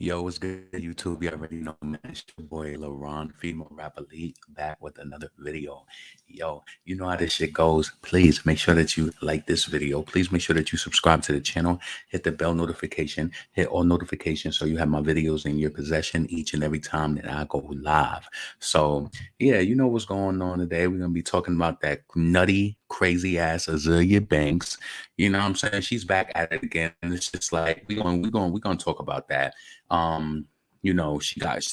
Yo, what's good, YouTube? You already know, man. It's your boy, LaRon, female rapper lead, back with another video. Yo, you know how this shit goes. Please make sure that you like this video. Please make sure that you subscribe to the channel, hit the bell notification, hit all notifications so you have my videos in your possession each and every time that I go live. So, yeah, you know what's going on today. We're going to be talking about that nutty, crazy ass Azealia Banks. You know what I'm saying? She's back at it again. And it's just like, we're going to talk about that. She got,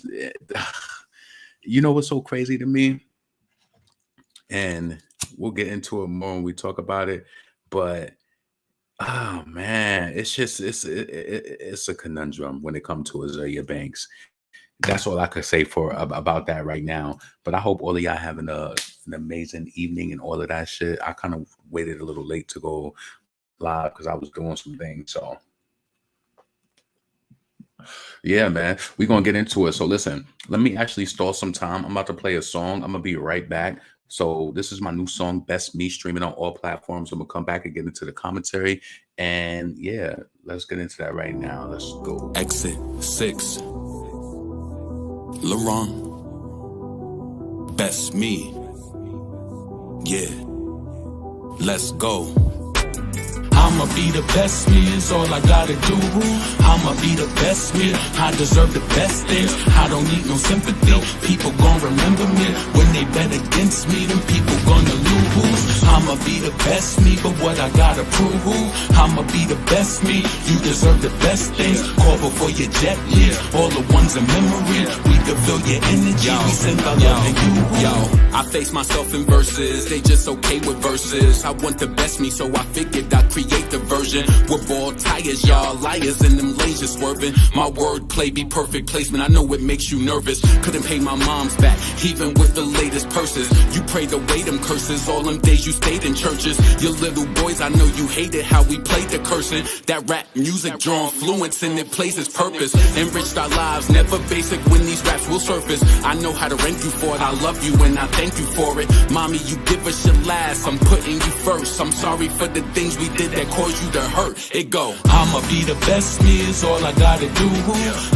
you know what's so crazy to me? And we'll get into it more when we talk about it. But oh man, it's a conundrum when it comes to Azealia Banks. That's all I could say about that right now. But I hope all of y'all having an amazing evening and all of that shit. I kind of waited a little late to go live because I was doing some things. So yeah, man, we're gonna get into it. So listen, let me actually stall some time. I'm about to play a song. I'm gonna be right back. So this is my new song, Best Me, streaming on all platforms. I'm gonna come back and get into the commentary. And yeah, let's get into that right now. Let's go. Exit 6. LaRon. Best Me. Yeah. Let's go. I'ma be the best me is all I gotta do. I'ma be the best me. I deserve the best things. I don't need no sympathy. People gon' remember me when they bet against me. Them people gonna lose. I'ma be the best me, but what I gotta prove? I'ma be the best me. You deserve the best things. Call before your jet leaves. All the ones in memory. We can feel your energy. We send our love to you. Yo, I face myself in verses. They just okay with verses. I want the best me, so I figured I'd create the version with bald tires, y'all liars and them lasers swerving. My wordplay be perfect placement. I know it makes you nervous. Couldn't pay my mom's back, even with the latest purses. You prayed away them curses. All them days you stayed in churches. Your little boys, I know you hated how we played the cursing. That rap music draw influence and it plays its purpose. Enriched our lives, never basic when these raps will surface. I know how to rank you for it. I love you and I thank you for it. Mommy, you give us your last. I'm putting you first. I'm sorry for the things we did that cause you to hurt. It go. I'ma be the best me is all I gotta do.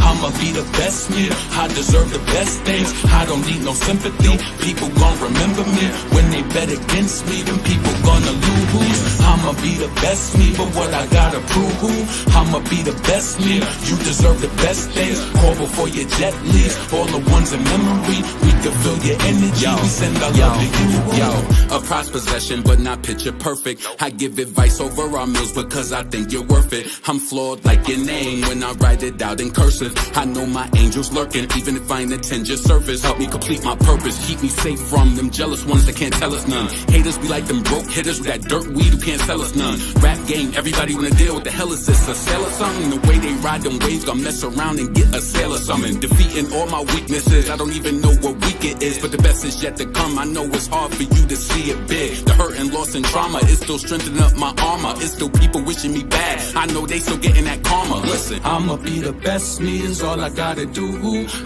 I'ma be the best me. I deserve the best things. I don't need no sympathy. People gon' remember me when they bet against me. Them people gonna lose. I'ma be the best me, but what I gotta prove? I'ma be the best me. You deserve the best things. Call before your jet leaves. All the ones in memory. We can feel your energy. We send our love to you. Yo, a prized possession, but not picture perfect. I give advice over our meals because I think you're worth it. I'm flawed like your name when I write it out in cursive. I know my angels lurking, even if I ain't attend your service. Help me complete my purpose, keep me safe from them jealous ones that can't tell us none. Haters be like them broke hitters with that dirt weed who can't sell us none. Rap game, everybody wanna deal. What the hell is this, a sale or something? The way they ride them waves, gonna mess around and get a sale or something. Defeating all my weaknesses, I don't even know what week it is, but the best is yet to come. I know it's hard for you to see it big. The hurt and loss and trauma is still strengthening up my armor. It's still people wishing me bad. I know they still getting that karma. Listen, I'ma be the best me is all I gotta do.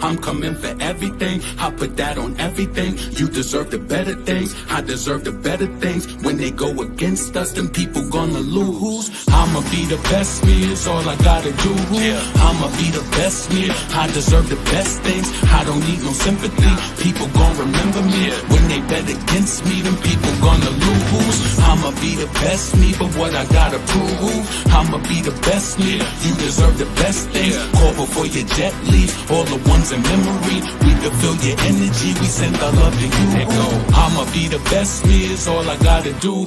I'm coming for everything. I put that on everything. You deserve the better things. I deserve the better things. When they go against us, then people gonna lose. I'ma be the best me is all I gotta do. I'ma be the best me. I deserve the best things. I don't need no sympathy. People gon' remember me when they bet against me. Then people gonna lose. I'ma be the best me, but what I gotta prove? I'ma be the best me. You deserve the best things. Call before your jet leaves. All the ones in memory. We can feel your energy. We send our love to you. I'ma be the best me is all I gotta do.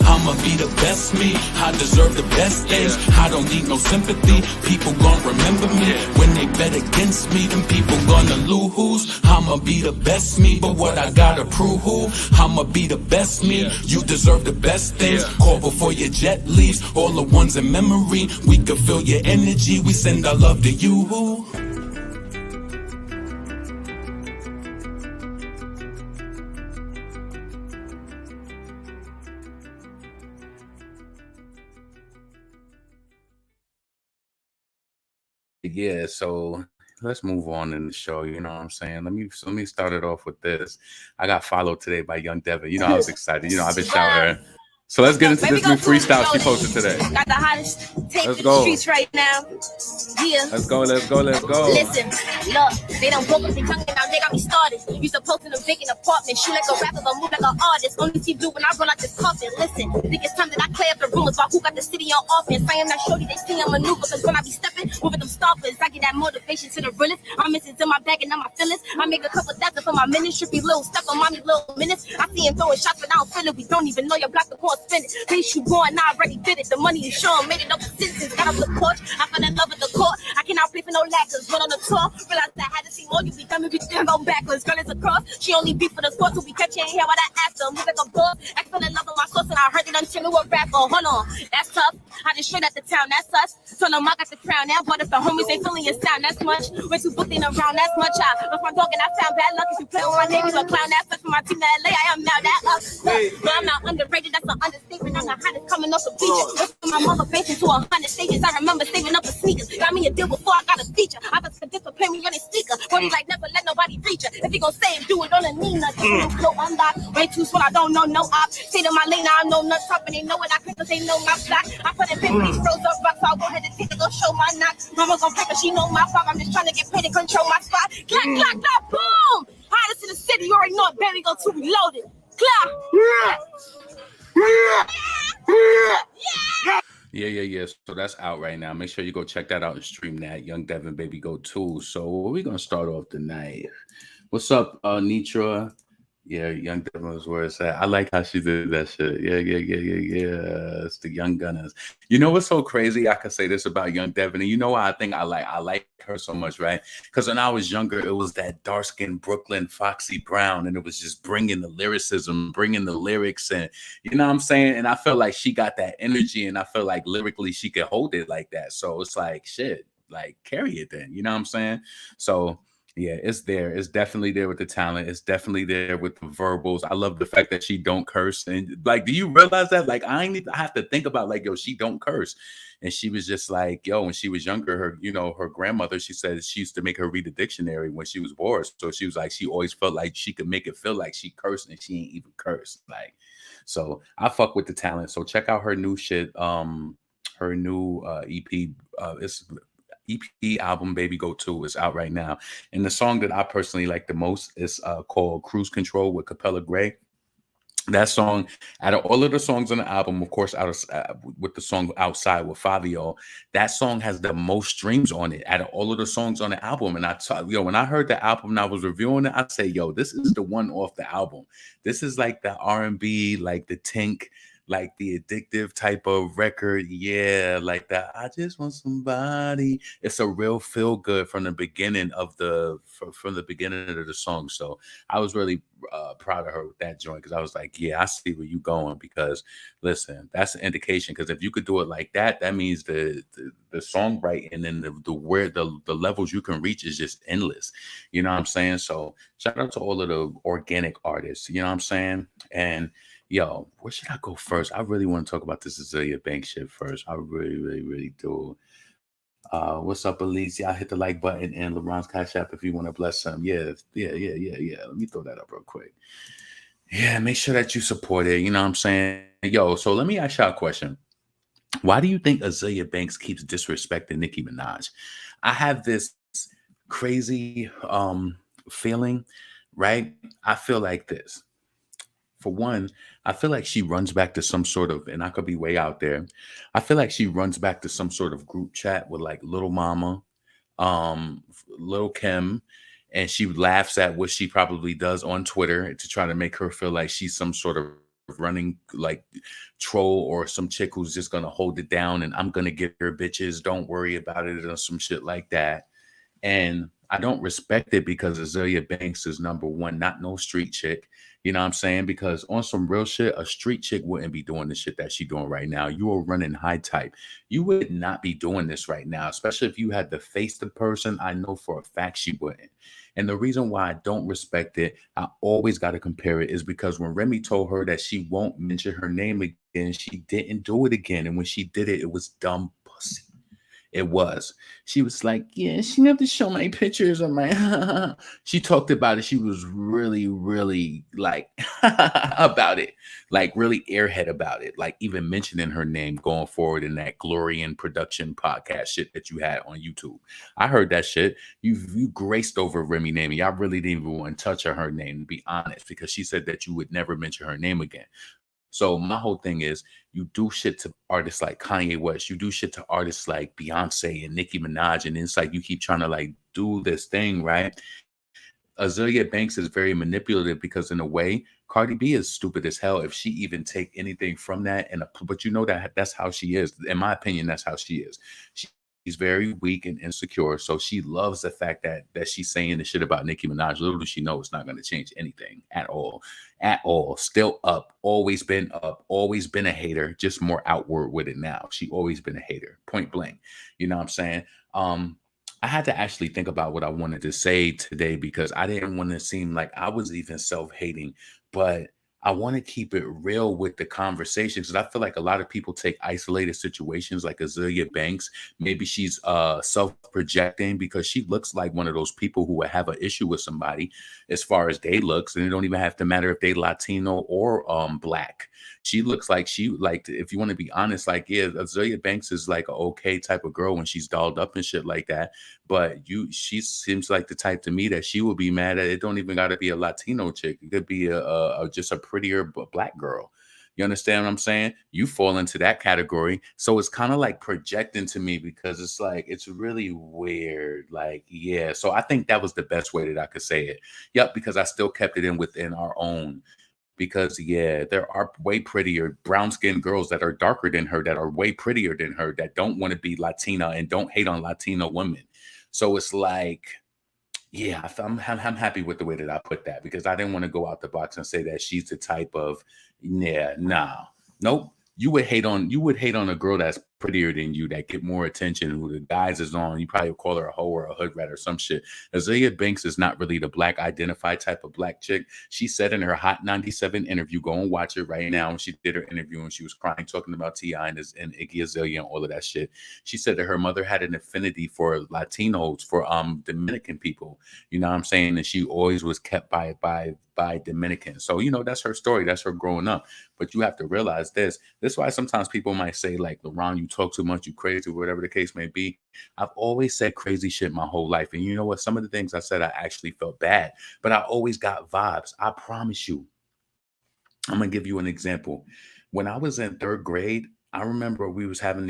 I'ma be the best me. I deserve the best things. I don't need no sympathy. People gon' remember me when they bet against me. Them people gonna lose. I'ma be the best me, but what I gotta prove? I'ma be the best me. You deserve the best things. Call before your jet leaves. All the ones in memory. We can feel your energy. We send our love to you. Yeah, so let's move on in the show. You know what I'm saying? Let me start it off with this. I got followed today by young Devyn. You know, I was excited. You know, I've been shouting her. So let's get into this new freestyle she posted today. Got the hottest tape Let's in go. the streets right now. Yeah. Let's go. Listen, look, they don't broke up the young and now they got me started. Used to post in a vacant apartment, shoot like a rapper, but move like an artist. Only see blue when I run out this coffin. Listen, think it's time that I clear up the rumors about who got the city on offense. I am not shorty, they see I'm maneuver, cause when I be stepping, moving them stoppers, I get that motivation to the realest. I'm missing to my bag and now my feelings. I make a couple thousand for my ministry, little step on mommy, little minutes. I see him throwing shots, but I don't feel it. We don't even know your block the corn spin it. Please you going, I already did it. The money you show made it up for senses. Got off the porch, I fell in love with the court. I cannot play for no lackers. Went on the tour, realized I had to see more. You be dumb, we still go backwards. Girl is across, she only beat for the sports. So we catch you in here while I ask her. Move like a boss, I fell in love with my sauce and I heard it until it was rapper. Hold on, that's tough. I just straight at the town, that's us. Told them I got the crown now, but if the homies ain't feeling your sound, that's much. Way too booking around, that's much. I left my dog and I found bad luck. If you play with my name, you a clown. That's for my team to LA. I am now that up. But I'm not underrated, that's an understatement. I'm the hottest coming off the feature. My mother facing to 100 stages. I remember saving up for sneakers. Got me a deal before I got a feature. I was discipline me on his speaker. Body like never let nobody reach her. If you gon' say it, do it on a knee. Nothing no unlock. Way too small, I don't know no op. Stay to my lane, I don't know nuts top and they know what I can cause they know my block. I put in paper, these froze up rocks, so I'll go ahead and take it, go show my knock. Mama gon' break her, she know my pop. I'm just trying to get paid and control my spot. Clap, clap, clap, boom! Hottest in the city, you already know it. Baby go to reloaded. Clap! Yeah. So that's out right now. Make sure you go check that out and stream that. Young Devyn, baby, go too. So we're gonna start off the night. What's up, Nitra? Yeah, Young Devyn was where it's at. I like how she did that shit. Yeah. It's the Young Gunners. You know what's so crazy? I could say this about Young Devyn, and you know why I like her so much, right? Because when I was younger, it was that dark-skinned Brooklyn Foxy Brown, and it was just bringing the lyricism, bringing the lyrics, and you know what I'm saying? And I felt like she got that energy, and I feel like lyrically she could hold it like that. So it's like, shit, like carry it then. You know what I'm saying? So yeah, it's there. It's definitely there with the talent. It's definitely there with the verbals. I love the fact that she don't curse. And like, do you realize that? Like, I have to think about like, yo, she don't curse. And she was just like, yo, when she was younger, her grandmother, she said she used to make her read the dictionary when she was bored. So she was like, she always felt like she could make it feel like she cursed and she ain't even cursed. Like, so I fuck with the talent. So check out her new shit. Her new EP. It's EP album Baby Go 2 is out right now. And the song that I personally like the most is called Cruise Control with Capella Gray. That song, out of all of the songs on the album, of course, with the song Outside with Fabio, that song has the most streams on it out of all of the songs on the album. And when I heard the album and I was reviewing it, I say, yo, this is the one off the album. This is like the R&B, like the Tink, like the addictive type of record. Yeah, like that. I just want somebody. It's a real feel good from the beginning of from the beginning of the song. So I was really proud of her with that joint because I was like, yeah, I see where you going. Because listen, that's an indication. Because if you could do it like that, that means the songwriting and the levels you can reach is just endless. You know what I'm saying? So shout out to all of the organic artists. You know what I'm saying? And yo, where should I go first? I really want to talk about this Azealia Banks shit first. I really do. What's up, Elise? Y'all hit the like button and LeBron's Cash App if you want to bless him. Yeah. Let me throw that up real quick. Yeah, make sure that you support it. You know what I'm saying? Yo, so let me ask y'all a question. Why do you think Azealia Banks keeps disrespecting Nicki Minaj? I have this crazy feeling, right? I feel like this. For one, I feel like she runs back to some sort of, and I could be way out there. I feel like she runs back to some sort of group chat with like Little Mama, Little Kim, and she laughs at what she probably does on Twitter to try to make her feel like she's some sort of running like troll or some chick who's just gonna hold it down and I'm gonna get her bitches. Don't worry about it or some shit like that. And I don't respect it because Azealia Banks is number one, not no street chick. You know what I'm saying? Because on some real shit, a street chick wouldn't be doing the shit that she doing right now. You are running high type. You would not be doing this right now, especially if you had to face the person. I know for a fact she wouldn't. And the reason why I don't respect it, I always got to compare it, is because when Remy told her that she won't mention her name again, she didn't do it again. And when she did it, it was dumb pussy. It was. She was like, yeah, she have to show my pictures of my. She talked about it. She was really, really like about it, like really airhead about it, like even mentioning her name going forward in that Glory and Production podcast shit that you had on YouTube. I heard that shit. You graced over Remy name. And y'all really didn't even want to touch her name, to be honest, because she said that you would never mention her name again. So my whole thing is you do shit to artists like Kanye West, you do shit to artists like Beyonce and Nicki Minaj, and it's like you keep trying to like do this thing, right? Azealia Banks is very manipulative because in a way, Cardi B is stupid as hell if she even take anything from that. And but you know that that's how she is. In my opinion, that's how she is. She's very weak and insecure. So she loves the fact that she's saying the shit about Nicki Minaj. Little does she know it's not going to change anything at all. At all. Still up. Always been up. Always been a hater. Just more outward with it now. She always been a hater. Point blank. You know what I'm saying? I had to actually think about what I wanted to say today because I didn't want to seem like I was even self-hating, but I want to keep it real with the conversation because I feel like a lot of people take isolated situations like Azealia Banks. Maybe she's self-projecting because she looks like one of those people who would have an issue with somebody as far as they looks, and it don't even have to matter if they Latino or black. She looks like if you want to be honest, like, yeah, Azealia Banks is like an okay type of girl when she's dolled up and shit like that. But she seems like the type to me that she would be mad at. It don't even got to be a Latino chick. It could be just a prettier black girl. You understand what I'm saying? You fall into that category. So it's kind of like projecting to me because it's like, it's really weird. Like, yeah. So I think that was the best way that I could say it. Yep. Because I still kept it in within our own. Because yeah, there are way prettier brown skinned girls that are darker than her, that are way prettier than her, that don't want to be Latina and don't hate on Latino women. So it's like, yeah, I'm happy with the way that I put that because I didn't want to go out the box and say that she's the type of, yeah, nah, nope. You would hate on a girl that's prettier than you, that get more attention, who the guys is on. You probably would call her a hoe or a hood rat or some shit. Azealia Banks is not really the black identified type of black chick. She said in her Hot 97 interview, go and watch it right now. She did her interview and she was crying, talking about T.I. and Iggy Azalea and all of that shit. She said that her mother had an affinity for Latinos, for Dominican people. You know what I'm saying? And she always was kept by Dominicans. So, you know, that's her story. That's her growing up. But you have to realize this. This is why sometimes people might say, like, LeBron, you talk too much, you crazy, whatever the case may be. I've always said crazy shit my whole life. And you know what? Some of the things I said, I actually felt bad. But I always got vibes. I promise you. I'm going to give you an example. When I was in third grade, I remember I was having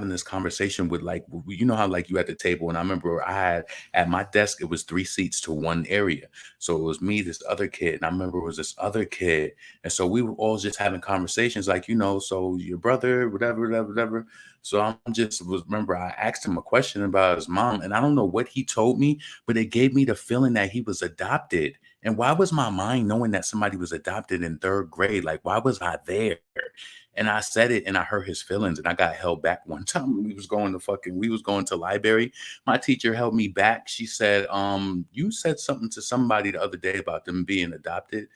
this conversation with, like, you know how like you at the table, and I remember I had at my desk, it was 3 seats to one area. So it was me, this other kid, and I remember it was this other kid. And so we were all just having conversations like, you know, so your brother, whatever, whatever, whatever. So remember I asked him a question about his mom, and I don't know what he told me, but it gave me the feeling that he was adopted. And why was my mind knowing that somebody was adopted in third grade? Like, why was I there? And I said it and I hurt his feelings and I got held back one time when we was going to library. My teacher held me back. She said, you said something to somebody the other day about them being adopted.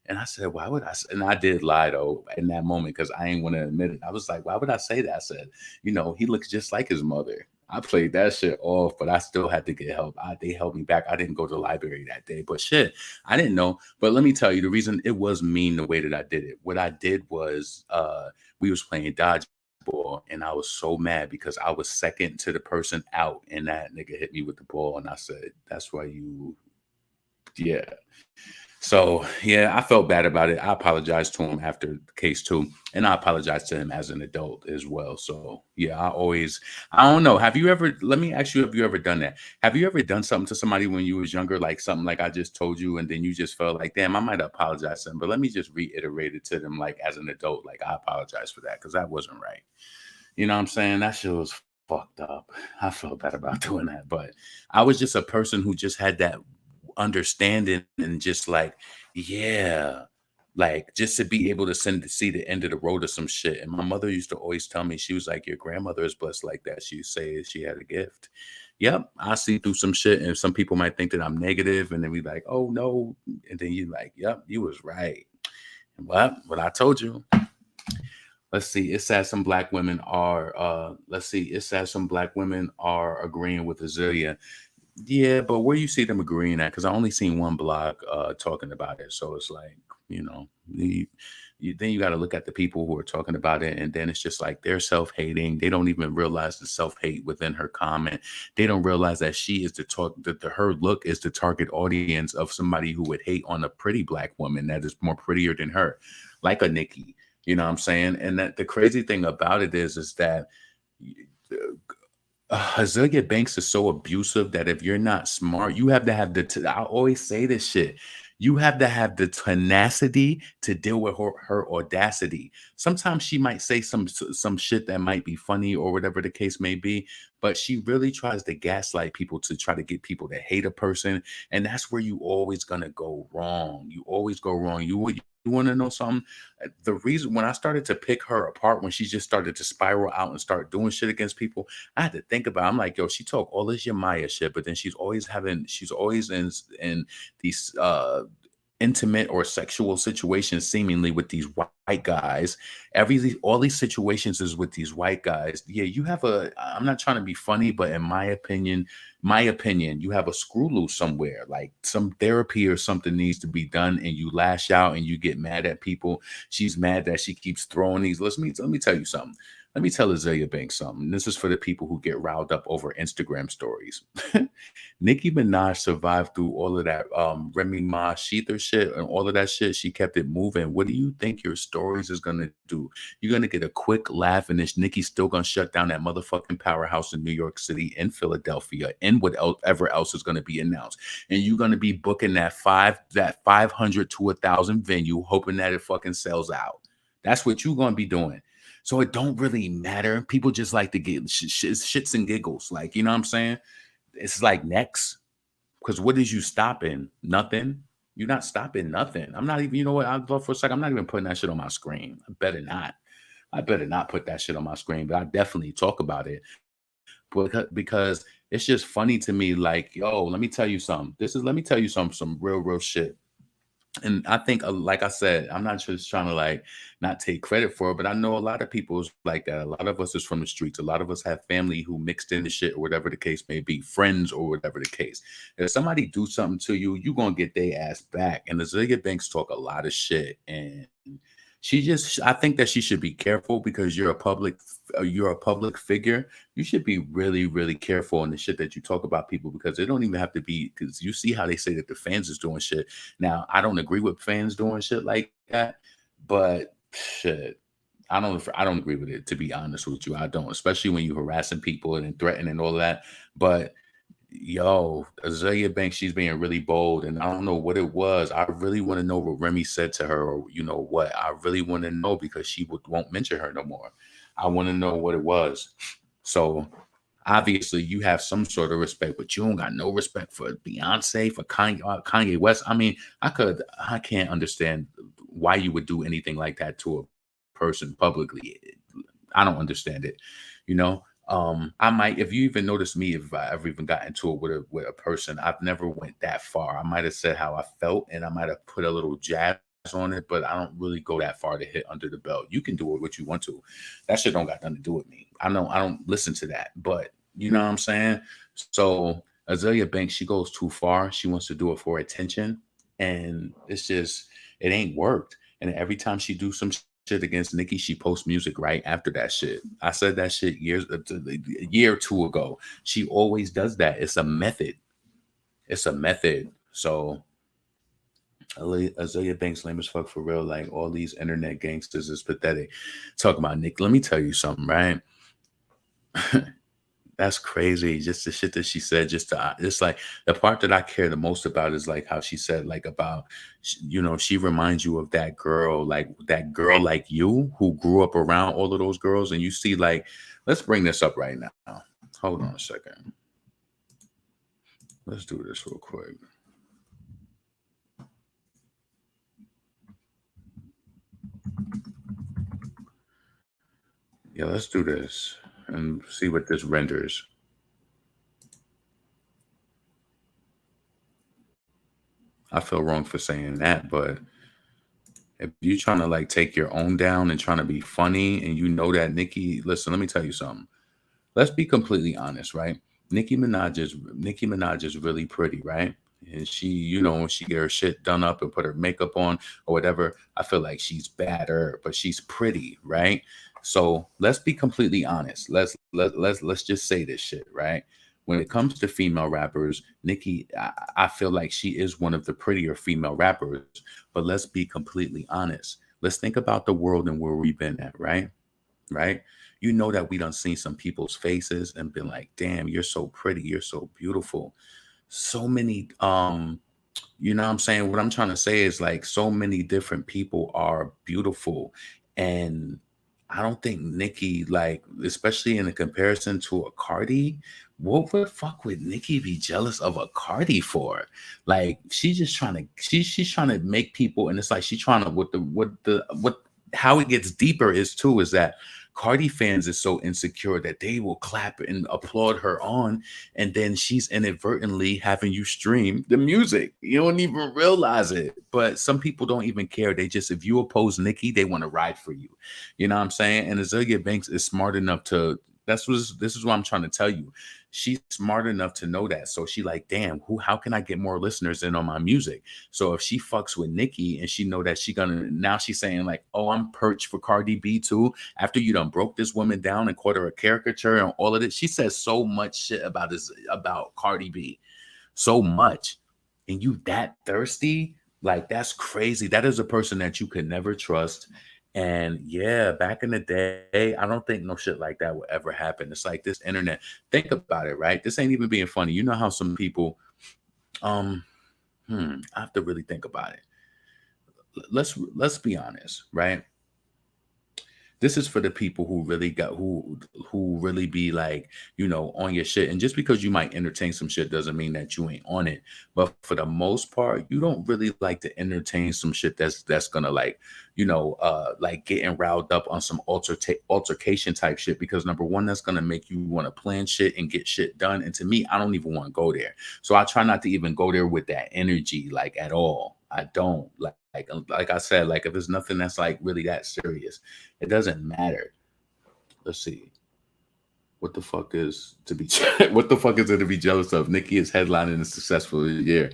And I said, why would I? And I did lie though in that moment because I ain't want to admit it. I was like, why would I say that? I said, you know, he looks just like his mother. I played that shit off, but I still had to get help. They held me back. I didn't go to the library that day, but shit, I didn't know. But let me tell you, the reason it was mean the way that I did it. What I did was, we was playing dodgeball, and I was so mad because I was second to the person out, and that nigga hit me with the ball, and I said, "That's why you, yeah." So yeah, I felt bad about it. I apologized to him after the case too, and I apologized to him as an adult as well. So yeah, I don't know. Let me ask you, have you ever done that? Have you ever done something to somebody when you was younger, like something like I just told you, and then you just felt like, damn, I might apologize to them, but let me just reiterate it to them, like as an adult, like I apologize for that because that wasn't right. You know what I'm saying? That shit was fucked up. I felt bad about doing that, but I was just a person who just had that understanding and just like, yeah, like just to be able to see the end of the road of some shit. And my mother used to always tell me, she was like, your grandmother is blessed like that. She say she had a gift. Yep, I see through some shit, and some people might think that I'm negative, and then we like, oh no, and then you like, yep, you was right. What I told you. Let's see. It says some black women are. Let's see. It says some black women are agreeing with Azealia. Yeah, but where you see them agreeing at? Because I only seen one blog talking about it. So it's like, you know, then you got to look at the people who are talking about it, and then it's just like they're self-hating. They don't even realize the self-hate within her comment. They don't realize that she is the talk that her look is the target audience of somebody who would hate on a pretty black woman that is more prettier than her, like a Nicki. You know what I'm saying? And that the crazy thing about it is that Azealia Banks is so abusive that if you're not smart, you have to have I always say this shit. You have to have the tenacity to deal with her audacity. Sometimes she might say some shit that might be funny or whatever the case may be, but she really tries to gaslight people to try to get people to hate a person, and that's where you always gonna go wrong. You always go wrong. You want to know something? The reason when I started to pick her apart, when she just started to spiral out and start doing shit against people, I had to think about it. I'm like, yo, she talk all this Yamaya shit, but then she's always in these intimate or sexual situations seemingly with these white guys. All these situations is with these white guys. Yeah, you have I'm not trying to be funny, but in my opinion, you have a screw loose somewhere. Like some therapy or something needs to be done, and you lash out and you get mad at people. She's mad that she keeps throwing these. Let me tell you something. Let me tell Azealia Banks something. This is for the people who get riled up over Instagram stories. Nicki Minaj survived through all of that Remy Ma Sheether shit and all of that shit. She kept it moving. What do you think your stories is gonna do? You're gonna get a quick laugh, and this Nicki's still gonna shut down that motherfucking powerhouse in New York City, in Philadelphia, and whatever else is gonna be announced. And you're gonna be booking that 500 to 1,000 venue, hoping that it fucking sells out. That's what you're gonna be doing. So it don't really matter. People just like to get shits and giggles. Like, you know what I'm saying? It's like next. Because what is you stopping? Nothing. You're not stopping nothing. I'm not even, you know what? I thought for a second, I'm not even putting that shit on my screen. I better not. I better not put that shit on my screen, but I definitely talk about it. Because it's just funny to me, like, yo, let me tell you something. Let me tell you some real shit. And I think, like I said, I'm not just trying to like not take credit for it, but I know a lot of people is like that. A lot of us is from the streets. A lot of us have family who mixed in the shit or whatever the case may be, friends or whatever the case. If somebody do something to you, you gonna get their ass back. And the Azealia Banks talk a lot of shit, and I think that she should be careful because you're a public figure. You should be really, really careful on the shit that you talk about people, because it don't even have to be, because you see how they say that the fans is doing shit. Now, I don't agree with fans doing shit like that, but shit, I don't agree with it, to be honest with you. I don't, especially when you harassing people and threatening and all that. But yo, Azealia Banks, she's being really bold, and I don't know what it was. I really want to know what Remy said to her, or you know what? I really want to know, because she won't mention her no more. I want to know what it was. So obviously, you have some sort of respect, but you don't got no respect for Beyonce, for Kanye West. I mean, I can't understand why you would do anything like that to a person publicly. I don't understand it, you know. I might, if you even notice me, if I ever even got into it with a person, I've never went that far. I might have said how I felt, and I might have put a little jazz on it, but I don't really go that far to hit under the belt. You can do it what you want to. That shit don't got nothing to do with me. I don't listen to that, but you know what I'm saying? So Azealia Banks, she goes too far. She wants to do it for attention, and it ain't worked. And every time she do some shit against Nicki, she posts music right after that shit. I said that shit a year or two ago. She always does that. It's a method. It's a method. So Azealia Banks lame as fuck for real. Like all these internet gangsters is pathetic. Talk about Nick. Let me tell you something, right? That's crazy. Just the shit that she said, it's like the part that I care the most about is like how she said, like about, she reminds you of that girl like you who grew up around all of those girls. And you see, like, let's bring this up right now. Hold on a second. Let's do this real quick. Yeah, let's do this and see what this renders. I feel wrong for saying that, but If you're trying to like take your own down and trying to be funny, and you know that Nicki, listen, let me tell you something. Let's be completely honest, right? Nicki Minaj is really pretty, right? And she, when she get her shit done up and put her makeup on or whatever, I feel like she's badder, but she's pretty, right? So let's be completely honest. Let's just say this shit, right? When it comes to female rappers, Nicki, I feel like she is one of the prettier female rappers. But let's be completely honest. Let's think about the world and where we've been at, right? Right? You know that we done seen some people's faces and been like, damn, you're so pretty, you're so beautiful. So many you know what I'm saying? What I'm trying to say is like so many different people are beautiful. And I don't think Nicki, like, especially in a comparison to a Cardi, what the fuck would Nicki be jealous of a Cardi for? Like, she's just trying to she's trying to make people, and it's like she's trying to what how it gets deeper is too, is that Cardi fans is so insecure that they will clap and applaud her on, and then she's inadvertently having you stream the music. You don't even realize it. But some people don't even care. They just, if you oppose Nicki, they want to ride for you. You know what I'm saying? And Azealia Banks is smart enough to, this is what I'm trying to tell you. She's smart enough to know that. So she like, damn, how can I get more listeners in on my music? So if she fucks with Nicki and she know that she gonna, now she's saying like, oh, I'm perched for Cardi B too. After you done broke this woman down and called her a caricature and all of this, she says so much shit about Cardi B, so much, and you that thirsty, like that's crazy. That is a person that you could never trust. And yeah, back in the day, I don't think no shit like that would ever happen. It's like this internet. Think about it, right? This ain't even being funny. You know how some people, um, I have to really think about it. Let's be honest, right? This is for the people who really got who really be like, on your shit. And just because you might entertain some shit doesn't mean that you ain't on it. But for the most part, you don't really like to entertain some shit that's gonna like, like getting riled up on some altercation type shit. Because number one, that's gonna make you want to plan shit and get shit done. And to me, I don't even want to go there. So I try not to even go there with that energy, like at all. I don't like I said, like if it's nothing that's like really that serious, it doesn't matter. Let's see. What the fuck is to be what the fuck is there to be jealous of? Nicki is headlining a successful year.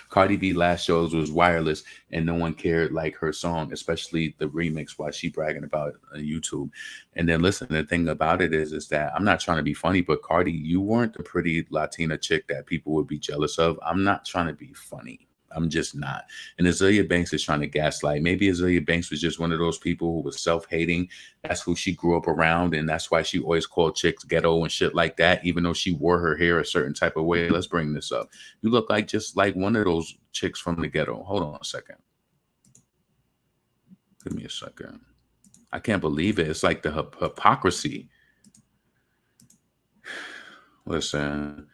Cardi B last shows was wireless and no one cared like her song, especially the remix while she bragging about it on YouTube. And then listen, the thing about it is that I'm not trying to be funny, but Cardi, you weren't the pretty Latina chick that people would be jealous of. I'm not trying to be funny. I'm just not. And Azealia Banks is trying to gaslight. Maybe Azealia Banks was just one of those people who was self-hating. That's who she grew up around, and that's why she always called chicks ghetto and shit like that, even though she wore her hair a certain type of way. Let's bring this up. You look like just like one of those chicks from the ghetto. Hold on a second. Give me a second. I can't believe it. It's like the hypocrisy. Listen,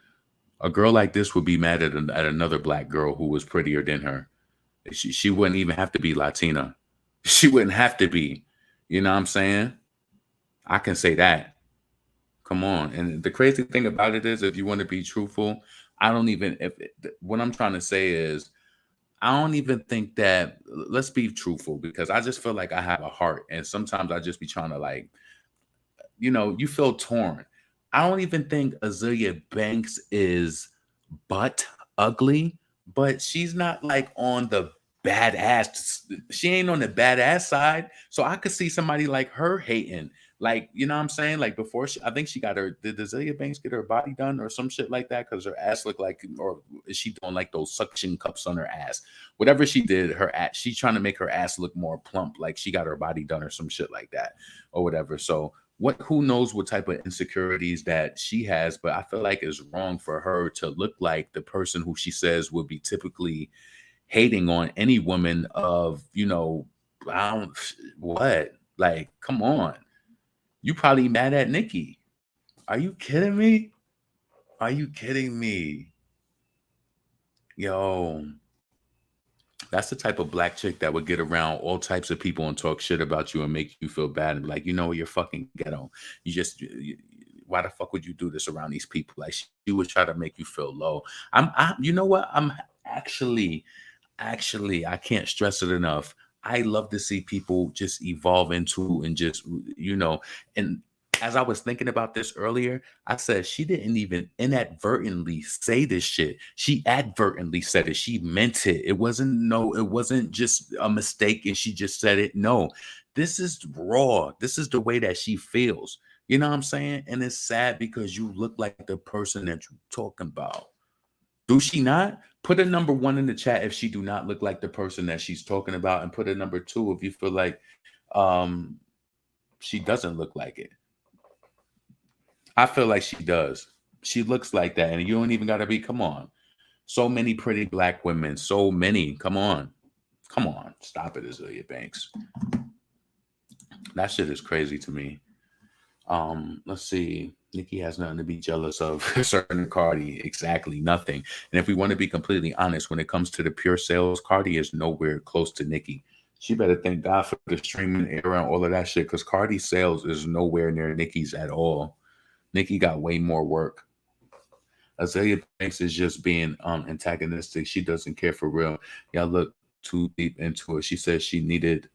a girl like this would be mad at another black girl who was prettier than her. She wouldn't even have to be Latina. She wouldn't have to be. You know what I'm saying? I can say that. Come on. And the crazy thing about it is, if you want to be truthful, I don't even, what I'm trying to say is, I don't even think that, let's be truthful, because I just feel like I have a heart. And sometimes I just be trying to like, you feel torn. I don't even think Azealia Banks is butt ugly, but she's not like on the badass. She ain't on the badass side. So I could see somebody like her hating. Like, you know what I'm saying? Like before I think she got did Azealia Banks get her body done or some shit like that? Because her ass looked like, or is she doing like those suction cups on her ass? Whatever she did, her ass, she's trying to make her ass look more plump, like she got her body done or some shit like that or whatever. So who knows what type of insecurities that she has, but I feel like it's wrong for her to look like the person who she says would be typically hating on any woman of, I don't, what? Like, come on. You probably mad at Nicki. Are you kidding me? Are you kidding me? Yo, that's the type of black chick that would get around all types of people and talk shit about you and make you feel bad and like, you're fucking ghetto. Why the fuck would you do this around these people? Like she would try to make you feel low. You know what? I'm actually, I can't stress it enough. I love to see people just evolve into and just, and as I was thinking about this earlier, I said she didn't even inadvertently say this shit. She advertently said it. She meant it. It wasn't just a mistake and she just said it. No, this is raw. This is the way that she feels. You know what I'm saying? And it's sad because you look like the person that you're talking about. Do she not? Put a number one in the chat if she do not look like the person that she's talking about, and put a number two if you feel like um she doesn't look like it. I feel like she does. She looks like that, and you don't even gotta be, come on. So many pretty black women, so many. Come on. Come on. Stop it, Azealia Banks. That shit is crazy to me. Let's see. Nicki has nothing to be jealous of. Certain Cardi, exactly nothing. And if we want to be completely honest, when it comes to the pure sales, Cardi is nowhere close to Nicki. She better thank God for the streaming era and all of that shit, because Cardi's sales is nowhere near Nicki's at all. Nicki got way more work. Azealia Banks is just being antagonistic. She doesn't care for real. Y'all look too deep into it. She said she needed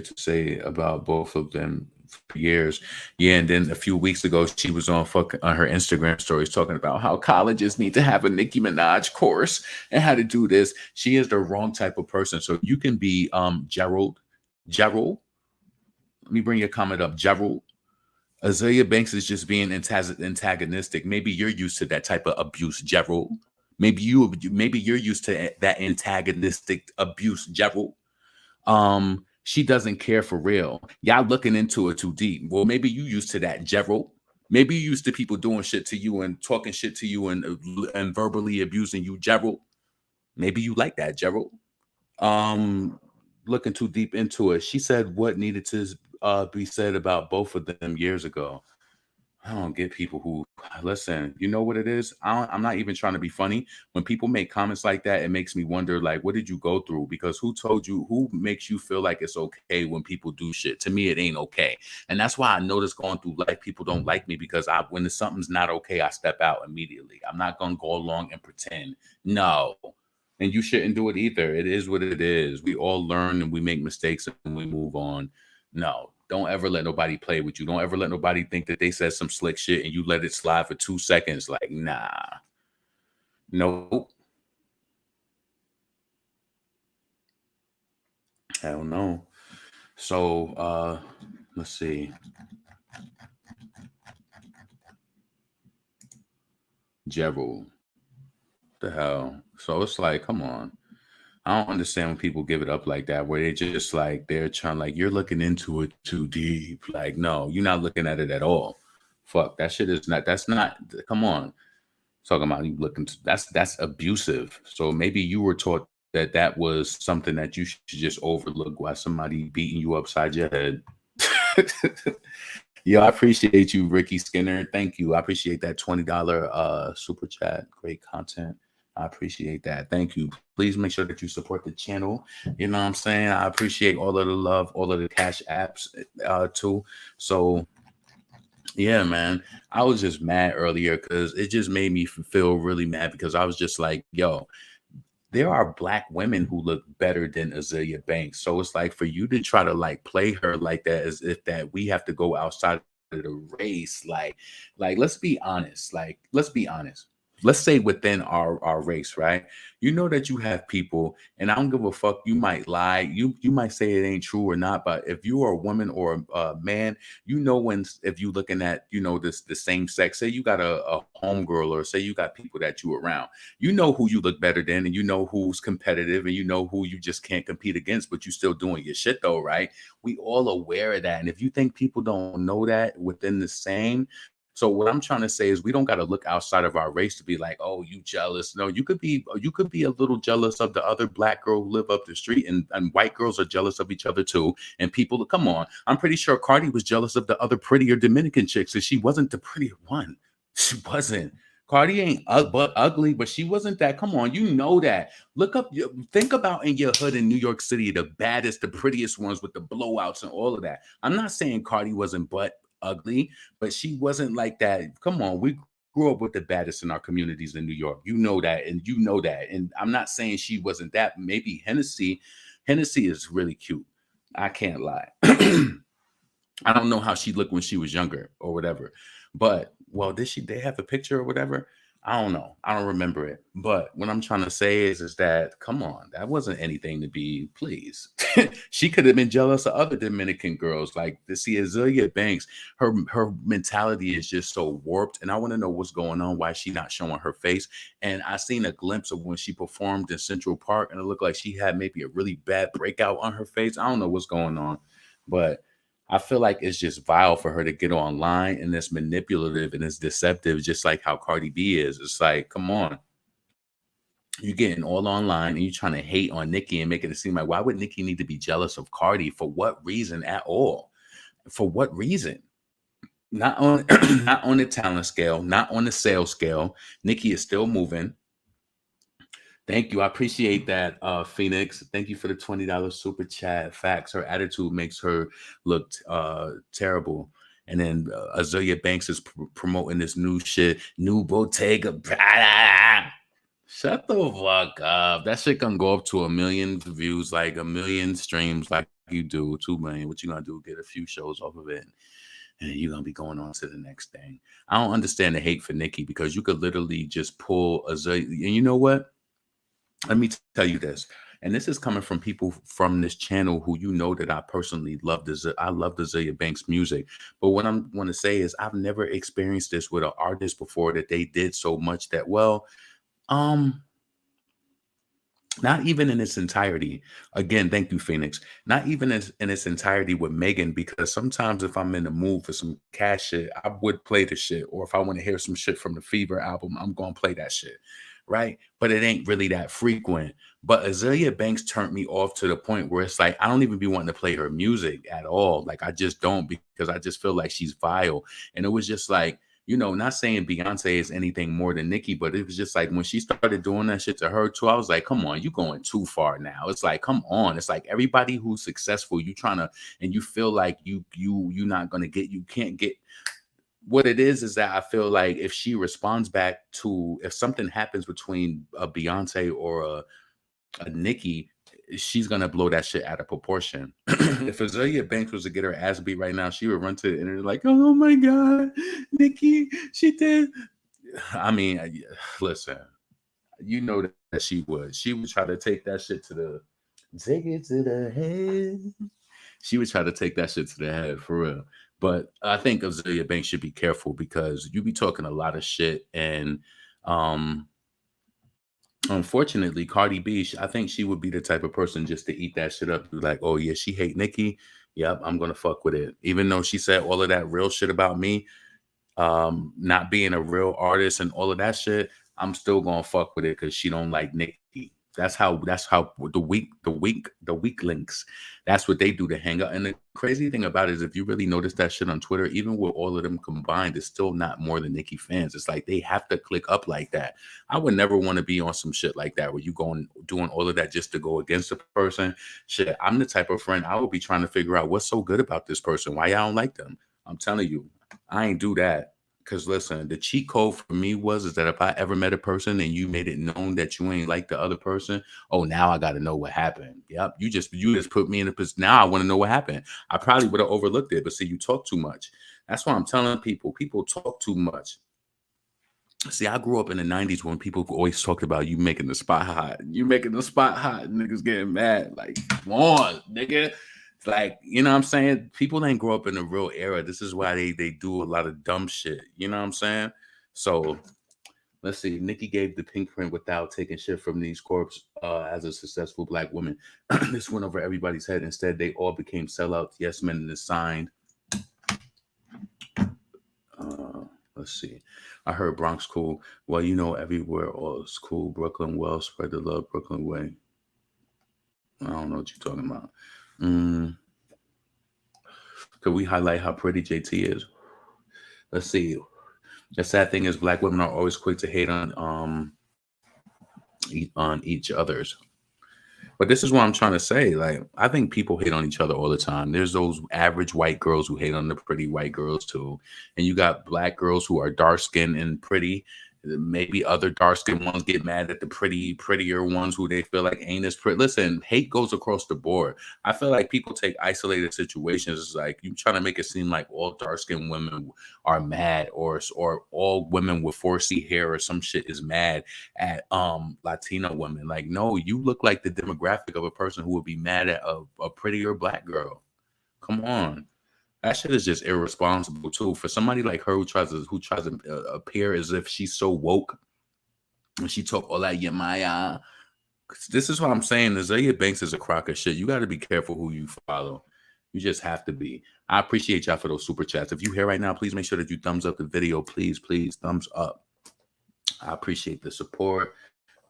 to say about both of them for years. Yeah, and then a few weeks ago, she was on her Instagram stories talking about how colleges need to have a Nicki Minaj course and how to do this. She is the wrong type of person. So you can be Gerald. Let me bring your comment up, Gerald. Azealia Banks is just being antagonistic. Maybe you're used to that type of abuse, Gerald. Maybe you're used to that antagonistic abuse, Gerald. She doesn't care for real. Y'all looking into it too deep. Well, maybe you used to that, Gerald. Maybe you used to people doing shit to you and talking shit to you and verbally abusing you, Gerald. Maybe you like that, Gerald. Looking too deep into it. She said what needed to be said about both of them years ago. I don't get people who listen. You know what it is? I'm not even trying to be funny. When people make comments like that, it makes me wonder, like, what did you go through? Because who told you? Who makes you feel like it's okay when people do shit? To me, it ain't okay, and that's why I notice going through life, people don't like me because when something's not okay, I step out immediately. I'm not gonna go along and pretend. No. And you shouldn't do it either. It is what it is. We all learn and we make mistakes and we move on. No, don't ever let nobody play with you. Don't ever let nobody think that they said some slick shit and you let it slide for 2 seconds. Like, nah. Nope. Hell no. So, let's see. Gerald. The hell? So it's like, come on. I don't understand when people give it up like that, where they just like, they're trying, like, you're looking into it too deep. Like, no, you're not looking at it at all. Fuck, that shit is not, that's not, come on. Talking about you looking, that's abusive. So maybe you were taught that was something that you should just overlook while somebody beating you upside your head. Yo, I appreciate you, Ricky Skinner. Thank you. I appreciate that $20 super chat. Great content. I appreciate that. Thank you. Please make sure that you support the channel. You know what I'm saying? I appreciate all of the love, all of the cash apps too. So yeah, man. I was just mad earlier because it just made me feel really mad because I was just like, yo, there are black women who look better than Azealia Banks. So it's like, for you to try to like play her like that, as if that we have to go outside of the race. Like let's be honest. Let's be honest. Let's say within our race, right? You know that you have people, and I don't give a fuck. You might lie. You might say it ain't true or not. But if you are a woman or a man, you know if you looking at the same sex. Say you got a homegirl, or say you got people that you around. You know who you look better than, and you know who's competitive, and you know who you just can't compete against, but you still doing your shit though, right? We all aware of that. And if you think people don't know that within the same, so what I'm trying to say is we don't got to look outside of our race to be like, oh, you jealous. No, you could be a little jealous of the other black girl who live up the street, and white girls are jealous of each other too. And people, come on, I'm pretty sure Cardi was jealous of the other prettier Dominican chicks, and she wasn't the prettier one. She wasn't. Cardi ain't but ugly, but she wasn't that. Come on, you know that. Think about in your hood in New York City, the baddest, the prettiest ones with the blowouts and all of that. I'm not saying Cardi wasn't but ugly, but she wasn't like that. Come on, we grew up with the baddest in our communities in New York. You know that, and you know that. And I'm not saying she wasn't that. Maybe Hennessy is really cute. I can't lie. I don't know how she looked when she was younger or whatever. But well, they have a picture or whatever? I don't know. I don't remember it. But what I'm trying to say is that come on, that wasn't anything to be pleased. She could have been jealous of other Dominican girls. Like to see Azealia Banks, her mentality is just so warped. And I want to know what's going on, why she not showing her face. And I seen a glimpse of when she performed in Central Park, and it looked like she had maybe a really bad breakout on her face. I don't know what's going on, but I feel like it's just vile for her to get online and it's manipulative and it's deceptive, just like how Cardi B is. It's like, come on. You're getting all online and you're trying to hate on Nicki and make it seem like, why would Nicki need to be jealous of Cardi? For what reason at all? For what reason? Not on not on the talent scale, not on the sales scale. Nicki is still moving. Thank you. I appreciate that, Phoenix. Thank you for the $20 super chat. Facts. Her attitude makes her look terrible. And then Azealia Banks is promoting this new shit, new Bottega. Shut the fuck up. That shit can go up to 1 million views, like 1 million streams, like you do 2 million. What you gonna do? Get a few shows off of it, and then you're gonna be going on to the next thing. I don't understand the hate for Nicki because you could literally just pull Azealia. And you know what? Let me tell you this, and this is coming from people from this channel who you know that I personally love. I love the Azealia Banks music, but what I'm want to say is I've never experienced this with an artist before that they did so much that well. Not even in its entirety. Again, thank you, Phoenix. Not even in its entirety with Megan, because sometimes if I'm in the mood for some cash shit, I would play the shit. Or if I want to hear some shit from the Fever album, I'm gonna play that shit. Right? But it ain't really that frequent. But Azealia Banks turned me off to the point where it's like I don't even be wanting to play her music at all. Like I just don't, because I just feel like she's vile. And it was just like, you know, not saying Beyonce is anything more than Nicki, but it was just like when she started doing that shit to her too, I was like, come on, you going too far now. It's like, come on. It's like everybody who's successful, you trying to, and you feel like you not gonna get, you can't get. What it is that I feel like if she responds back to, if something happens between a Beyonce or a Nicki, she's gonna blow that shit out of proportion. If Azealia Banks was to get her ass beat right now, she would run to the internet like, "Oh my god, Nicki, she did." I mean, listen, you know that she would. She would try to take that shit to the take it to the head. She would try to take that shit to the head for real. But I think Azealia Banks should be careful because you be talking a lot of shit and unfortunately, Cardi B, I think she would be the type of person just to eat that shit up. Like, oh yeah, she hate Nicki. Yep, I'm gonna fuck with it. Even though she said all of that real shit about me, not being a real artist and all of that shit, I'm still gonna fuck with it because she don't like Nicki. That's how the weak links. That's what they do to hang up. And the crazy thing about it is if you really notice that shit on Twitter, even with all of them combined, it's still not more than Nicki fans. It's like they have to click up like that. I would never want to be on some shit like that where you going doing all of that just to go against a person. Shit, I'm the type of friend I would be trying to figure out what's so good about this person. Why y'all don't like them? I'm telling you, I ain't do that. Because listen, the cheat code for me is that if I ever met a person and you made it known that you ain't like the other person, oh, now I got to know what happened. Yep, you just put me in a position. Now I want to know what happened. I probably would have overlooked it, but see, you talk too much. That's why I'm telling people talk too much. See, I grew up in the 90s when people always talked about you making the spot hot. You making the spot hot. Niggas getting mad. Like, come on, nigga. Like, you know what I'm saying? People ain't grow up in the real era. This is why they do a lot of dumb shit. You know what I'm saying? So let's see. Nicki gave the pink print without taking shit from these corps as a successful black woman. This went over everybody's head. Instead, they all became sellouts. Yes men and signed. Let's see. I heard Bronx cool. Well, you know, everywhere else cool. Brooklyn well, spread the love Brooklyn way. I don't know what you're talking about. Could we highlight how pretty JT is? Let's see. The sad thing is black women are always quick to hate on each other's. But this is what I'm trying to say. Like, I think people hate on each other all the time. There's those average white girls who hate on the pretty white girls too. And you got black girls who are dark skinned and pretty. Maybe other dark skinned ones get mad at the prettier ones who they feel like ain't as pretty. Listen, hate goes across the board. I feel like people take isolated situations. It's like you trying to make it seem like all dark skinned women are mad, or all women with 4C hair or some shit is mad at Latino women. Like, no, you look like the demographic of a person who would be mad at a prettier black girl. Come on. That shit is just irresponsible too. For somebody like her who tries to appear as if she's so woke and she talk all that Yamaya. This is what I'm saying. Azealia Banks is a crock of shit. You got to be careful who you follow. You just have to be. I appreciate y'all for those super chats. If you here right now, please make sure that you thumbs up the video. Please, please, thumbs up. I appreciate the support.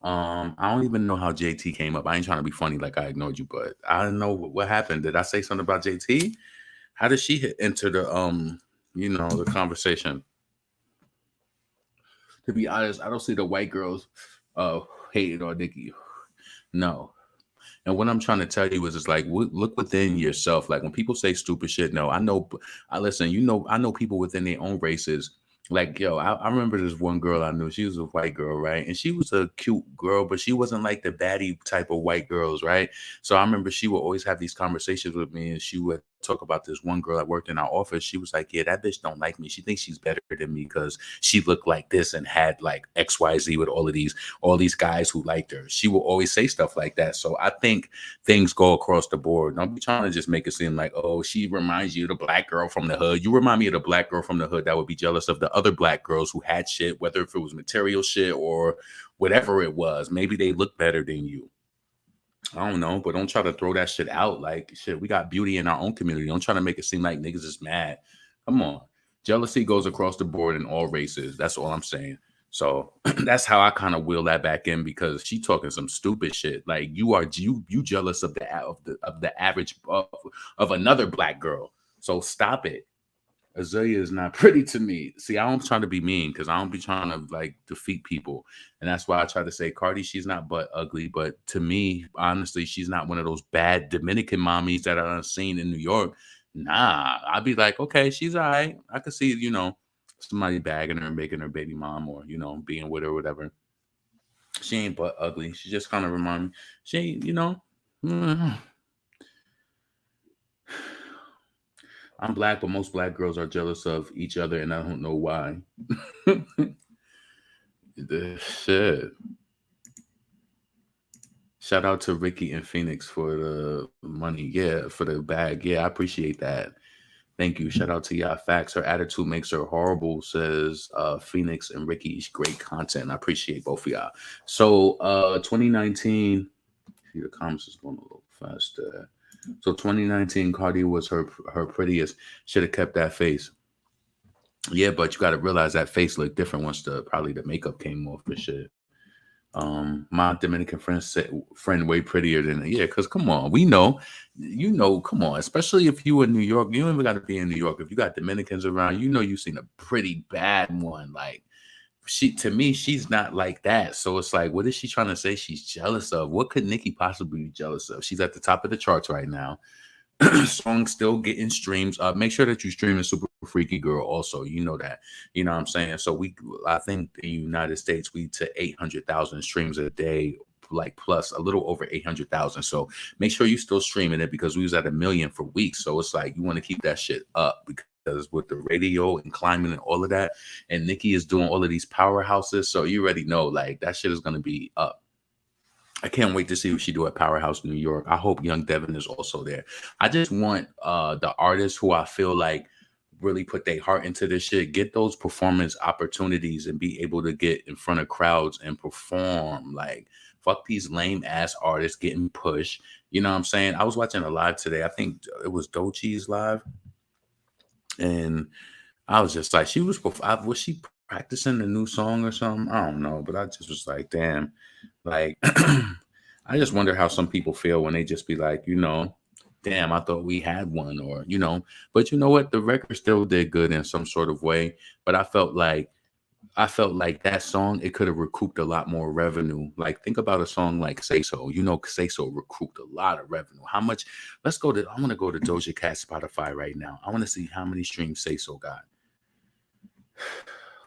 I don't even know how JT came up. I ain't trying to be funny like I ignored you, but I don't know what happened. Did I say something about JT? How did she enter the the conversation? To be honest, I don't see the white girls hated on Nicki. No. And what I'm trying to tell you is, it's like, look within yourself. Like when people say stupid shit, no, I know. I listen. I know people within their own races. Like, yo, I remember this one girl I knew. She was a white girl, right? And she was a cute girl, but she wasn't like the baddie type of white girls, right? So I remember she would always have these conversations with me, and she would talk about this one girl that worked in our office. She was like, yeah, that bitch don't like me. She thinks she's better than me because she looked like this and had like XYZ with all these guys who liked her. She will always say stuff like that. So I think things go across the board. Don't be trying to just make it seem like, oh, she reminds you of the black girl from the hood. You remind me of the black girl from the hood that would be jealous of the other black girls who had shit, whether if it was material shit or whatever it was. Maybe they look better than you. I don't know, but don't try to throw that shit out. Like, shit, we got beauty in our own community. Don't try to make it seem like niggas is mad. Come on. Jealousy goes across the board in all races. That's all I'm saying. So that's how I kind of wheel that back in, because she talking some stupid shit. Like, you jealous of the average of another black girl. So stop it. Azealia is not pretty to me. See, I don't try to be mean because I don't be trying to like defeat people. And that's why I try to say Cardi, she's not butt ugly. But to me, honestly, she's not one of those bad Dominican mommies that I've seen in New York. Nah, I'd be like, okay, she's all right. I could see, somebody bagging her and making her baby mom, or, being with her or whatever. She ain't butt ugly. She just kind of remind me. She ain't, I'm black, but most black girls are jealous of each other, and I don't know why. The shit. Shout out to Ricky and Phoenix for the money. Yeah, for the bag. Yeah, I appreciate that. Thank you. Shout out to y'all. Facts. Her attitude makes her horrible, says Phoenix and Ricky's great content. I appreciate both of y'all. So 2019, see, the comments is going a little faster. So 2019, Cardi was her prettiest. Should have kept that face. Yeah, but you got to realize that face looked different once probably the makeup came off for shit. My Dominican friend way prettier than, yeah, because come on, we know, come on, especially if you in New York, you don't even got to be in New York. If you got Dominicans around, you've seen a pretty bad one. Like, to me, she's not like that. So it's like, what is she trying to say she's jealous of? What could Nicki possibly be jealous of? She's at the top of the charts right now. Song still getting streams. Make sure that you stream a Super Freaky Girl also. You know that. You know what I'm saying? So I think in the United States, we to 800,000 streams a day, like plus a little over 800,000. So make sure you still streaming it, because we was at 1 million for weeks. So it's like, you want to keep that shit up, because with the radio and climbing and all of that, and Nicki is doing all of these powerhouses. So you already know, like, that shit is going to be up. I can't wait to see what she do at Powerhouse New York. I hope young Devyn is also there. I just want the artists who I feel like really put their heart into this shit, get those performance opportunities and be able to get in front of crowds and perform. Like, fuck these lame ass artists getting pushed. You know what I'm saying? I was watching a live today. I think it was Dochi's live. And I was just like, was she practicing a new song or something? I don't know. But I just was like, damn. Like, I just wonder how some people feel when they just be like, damn, I thought we had one, or, but you know what? The record still did good in some sort of way. But I felt like I felt like that song, it could have recouped a lot more revenue. Like, think about a song like Say So. You know, Say So recouped a lot of revenue. How much? I want to go to Doja Cat Spotify right now. I want to see how many streams Say So got.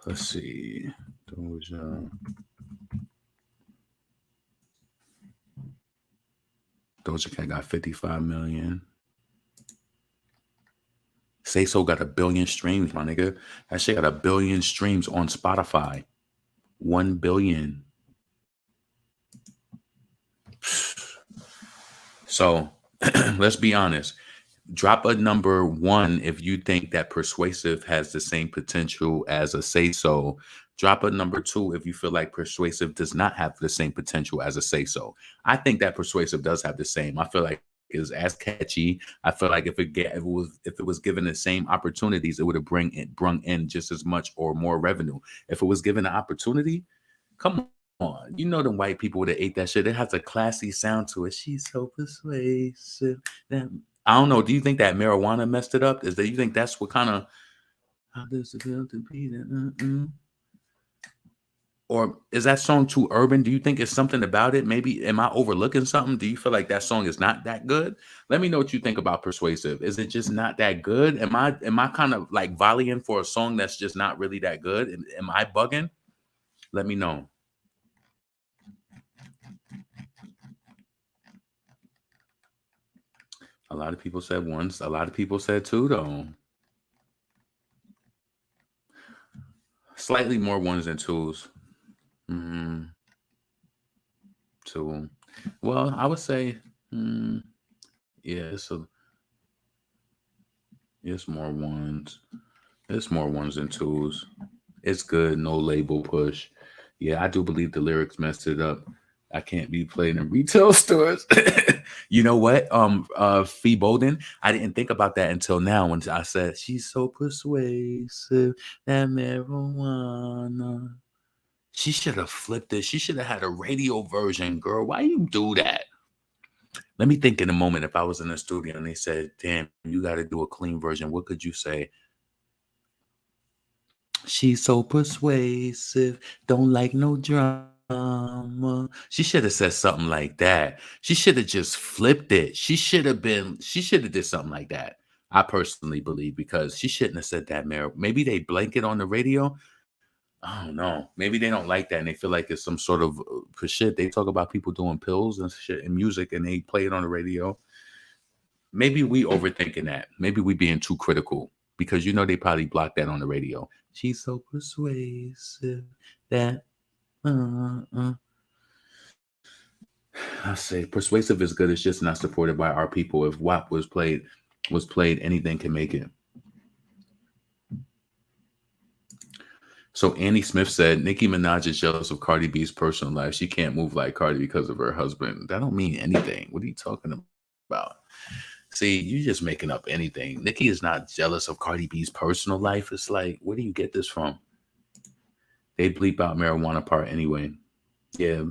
Let's see. Doja Cat got 55 million. Say So got 1 billion streams, my nigga. That shit got 1 billion streams on Spotify. 1 billion. So let's be honest. Drop a number 1 if you think that Persuasive has the same potential as a Say So. Drop a number 2 if you feel like Persuasive does not have the same potential as a Say So. I think that Persuasive does have the same. I feel like is as catchy. I feel like if it was given the same opportunities, it would have brung in just as much or more revenue. If it was given an opportunity, come on, you know them white people would have ate that shit. It has a classy sound to it. She's so persuasive. I don't know. Do you think that marijuana messed it up? You think that's what kind of how does it feel to be that? Or is that song too urban? Do you think it's something about it? Maybe am I overlooking something? Do you feel like that song is not that good? Let me know what you think about Persuasive. Is it just not that good? Am I kind of like volleying for a song that's just not really that good? Am I bugging? Let me know. A lot of people said once. A lot of people said 2 though. Slightly more 1s than 2s. 2. Well, I would say, yeah, so it's more 1s. It's more 1s than 2s. It's good. No label push. Yeah, I do believe the lyrics messed it up. I can't be played in retail stores. You know what? Fee Bolden, I didn't think about that until now when I said she's so persuasive, that marijuana. She should have flipped it. She should have had a radio version, girl. Why you do that? Let me think in a moment. If I was in the studio and they said, damn, you got to do a clean version, what could you say? She's so persuasive, don't like no drama. She should have said something like that. She should have just flipped it. She should have did something like that. I personally believe, because she shouldn't have said that, Mary. Maybe they blanket on the radio. I don't know. Maybe they don't like that and they feel like it's some sort of shit. They talk about people doing pills and shit and music and they play it on the radio. Maybe we overthinking that. Maybe we being too critical, because you know they probably blocked that on the radio. She's so persuasive that I say persuasive is good. It's just not supported by our people. If WAP was played, anything can make it. So Annie Smith said, Nicki Minaj is jealous of Cardi B's personal life. She can't move like Cardi because of her husband. That don't mean anything. What are you talking about? See, you're just making up anything. Nicki is not jealous of Cardi B's personal life. It's like, where do you get this from? They bleep out marijuana part anyway. Yeah.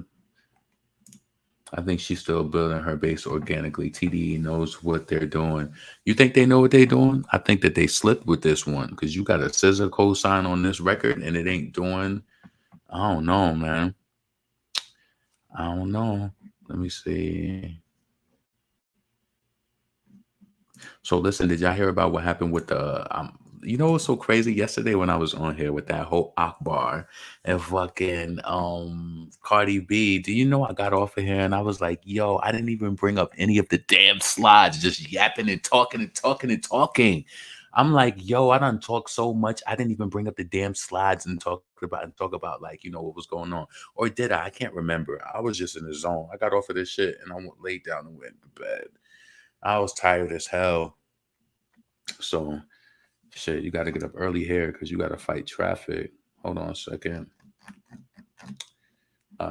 I think she's still building her base organically. TDE knows what they're doing. You think they know what they're doing? I think that they slipped with this one, because you got a scissor co-sign on this record and it ain't doing. I don't know, man. I don't know. Let me see. So listen, did y'all hear about what happened with the you know what's so crazy? Yesterday when I was on here with that whole Akbar and fucking Cardi B, do you know I got off of here and I was like, yo, I didn't even bring up any of the damn slides, just yapping and talking and talking and talking. I'm like, yo, I done talk so much. I didn't even bring up the damn slides and talk about like, you know, what was going on. Or did I? I can't remember. I was just in the zone. I got off of this shit and I laid down and went to bed. I was tired as hell. So, shit, you got to get up early here because you got to fight traffic. Hold on a second.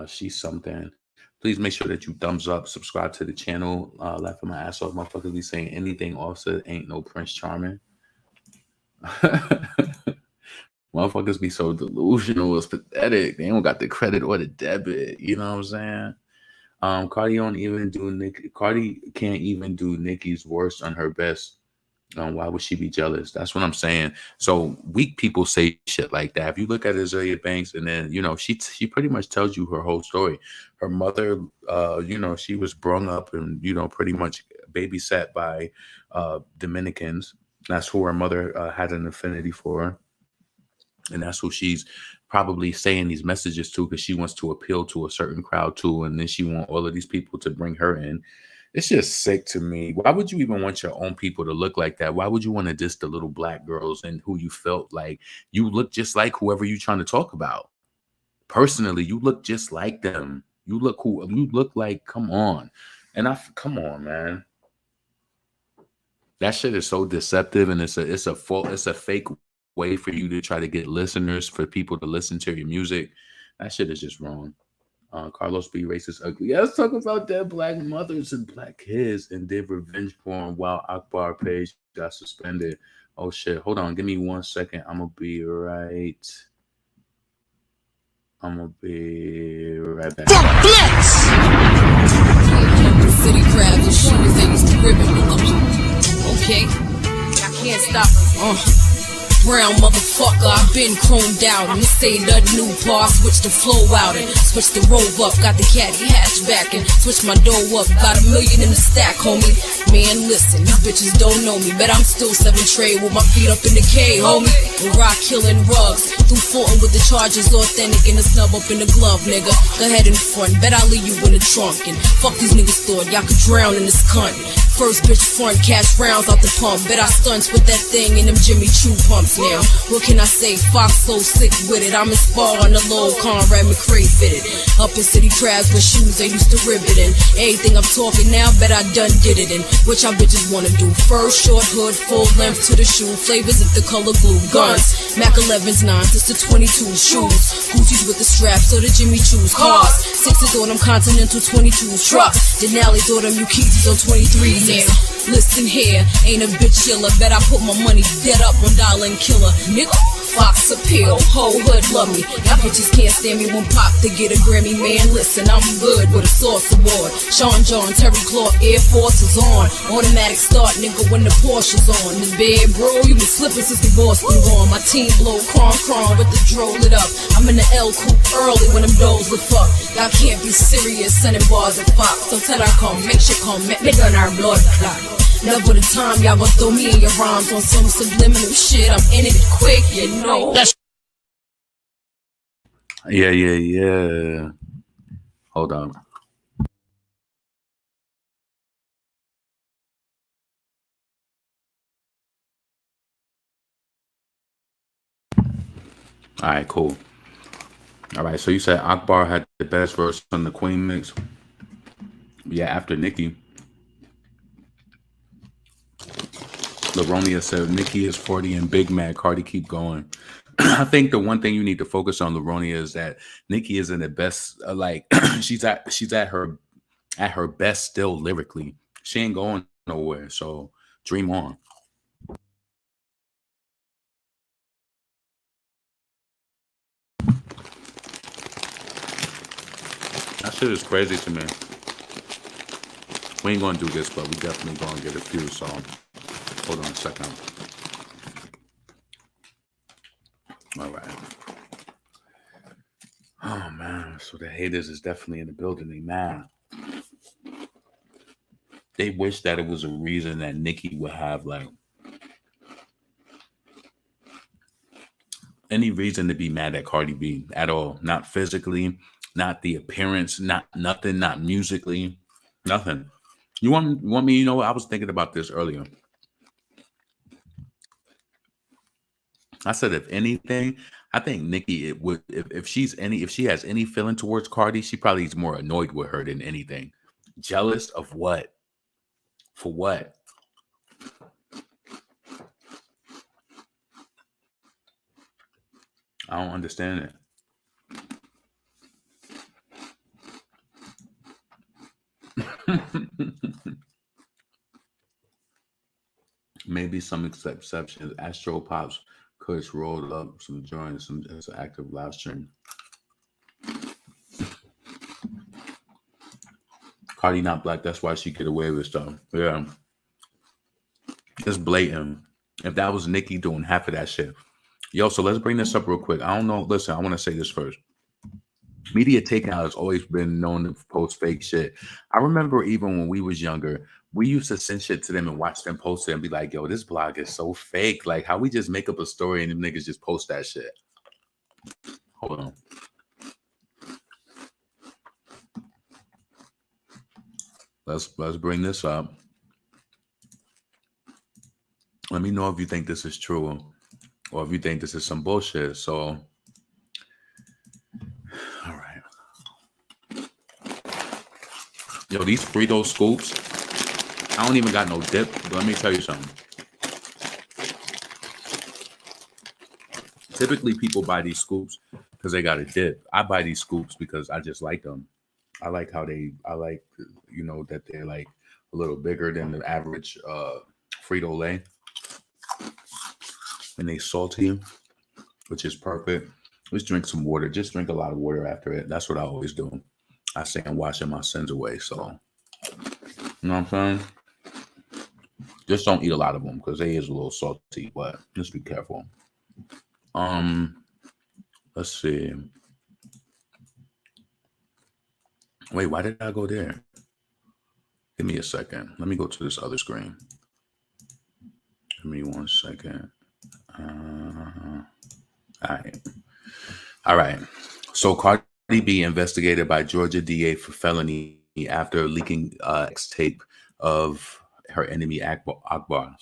She's something. Please make sure that you thumbs up, subscribe to the channel. Laughing my ass off. Motherfuckers be saying anything Offset ain't no Prince Charming. Motherfuckers be so delusional. It's pathetic. They don't got the credit or the debit. You know what I'm saying? Cardi can't even do Nicki's worst on her best. Why would she be jealous? That's what I'm saying. So weak people say shit like that. If you look at Azealia Banks, and then she pretty much tells you her whole story. Her mother, she was brung up and pretty much babysat by Dominicans. That's who her mother had an affinity for, and that's who she's probably saying these messages to because she wants to appeal to a certain crowd too, and then she want all of these people to bring her in. It's just sick to me. Why would you even want your own people to look like that? Why would you want to diss the little black girls and who you felt like you look just like whoever you're trying to talk about? Personally, you look just like them. You look like, come on. Come on, man. That shit is so deceptive, and it's a fake way for you to try to get listeners, for people to listen to your music. That shit is just wrong. Carlos B. Racist Ugly. Yeah, let's talk about dead black mothers and black kids and did revenge porn while Akbar page got suspended. Oh shit. Hold on. Give me 1 second. I'm gonna be right back. City crabs and shooters, they used to rip it. Okay, I can't stop. Brown motherfucker, I've been chromed out. And this ain't nothing new, pa. I switched the flow out and switched the robe up. Got the caddy hatchback and switched my dough up. Got $1 million in the stack, homie. Man, listen, these bitches don't know me, but I'm still 7 tray with my feet up in the K, homie. And rock killing rugs through Fulton with the charges authentic and the snub up in the glove, nigga. Go ahead and front, bet I'll leave you in the trunk. And fuck these niggas thought y'all could drown in this cunt. First bitch front, cash rounds out the pump. Bet I stunts with that thing in them Jimmy Choo pumps now. What can I say? Fox so sick with it. I'm in Spar on the low, Conrad McRae fitted. Up in City Crabs with shoes they used to rip it in. Anything I'm talking now, bet I done did it in. What y'all bitches wanna do? First short hood, full length to the shoe. Flavors if the color blue. Guns, Mac 11s, 9s, it's the 22 shoes. Gucci's with the straps, so the Jimmy Choos. Cars, 6s on them Continental 22s. Trucks, Denali's on them Ukizis on 23s. Yeah. Listen here, ain't a bitch chiller. Bet I put my money dead up on Dollar and Killer. Nigga, Fox appeal, whole hood love me. Y'all bitches can't stand me when Pop to get a Grammy. Man, listen, I'm good with a Source Award. Sean John, Terry Clark, Air Force is on. Automatic start, nigga, when the Porsche's on. The bed, bro, you been slipping since the boss been gone. My team blow, cron with the dro lit up. I'm in the L coupe early when them doors look fuck. Y'all can't be serious, sending bars at Fox. So tell her come, make sure come, make on our blood clot. Never the time y'all gon' throw me in your rhymes on some subliminal shit. I'm in it quick, you know. Yeah. Hold on. All right, cool. All right, so you said Akbar had the best verse on the Queen mix. Yeah, after Nicki. Laronia said Nicki is 40 and Big Mad. Cardi keep going. I think the one thing you need to focus on, Laronia, is that Nicki is in the best. She's at her best still lyrically. She ain't going nowhere. So dream on. That shit is crazy to me. We ain't gonna do this, but we definitely gonna get a few. So hold on a second. All right. Oh man, so the haters is definitely in the building. They mad. They wish that it was a reason that Nicki would have like any reason to be mad at Cardi B at all. Not physically, not the appearance, not nothing, not musically, nothing. You want me? You know what? I was thinking about this earlier. I said, if anything, I think Nicki it would if she has any feeling towards Cardi, she probably is more annoyed with her than anything. Jealous of what? For what? I don't understand it. Maybe some exceptions. Astro Pops Kush rolled up some joints, it's an active live stream. Cardi not black, that's why she get away with stuff. Yeah. It's blatant. If that was Nicki doing half of that shit. Yo, so let's bring this up real quick. I don't know. Listen, I want to say this first. Media Takeout has always been known to post fake shit. I remember even when we was younger, we used to send shit to them and watch them post it and be like, yo, this blog is so fake. Like, how we just make up a story and them niggas just post that shit. Hold on. Let's bring this up. Let me know if you think this is true or if you think this is some bullshit. So, all right. Yo, these Frito scoops, I don't even got no dip, but let me tell you something. Typically, people buy these scoops because they got a dip. I buy these scoops because I just like them. I like how you know, that they're like a little bigger than the average Frito-Lay. And they salty, which is perfect. Just drink some water. Just drink a lot of water after it. That's what I always do. I say I'm washing my sins away. So, you know what I'm saying? Just don't eat a lot of them because they is a little salty, but just be careful. Let's see. Wait, why did I go there? Give me a second. Let me go to this other screen. Give me 1 second. All right. So Cardi B investigated by Georgia DA for felony after leaking X tape of her enemy Akbar.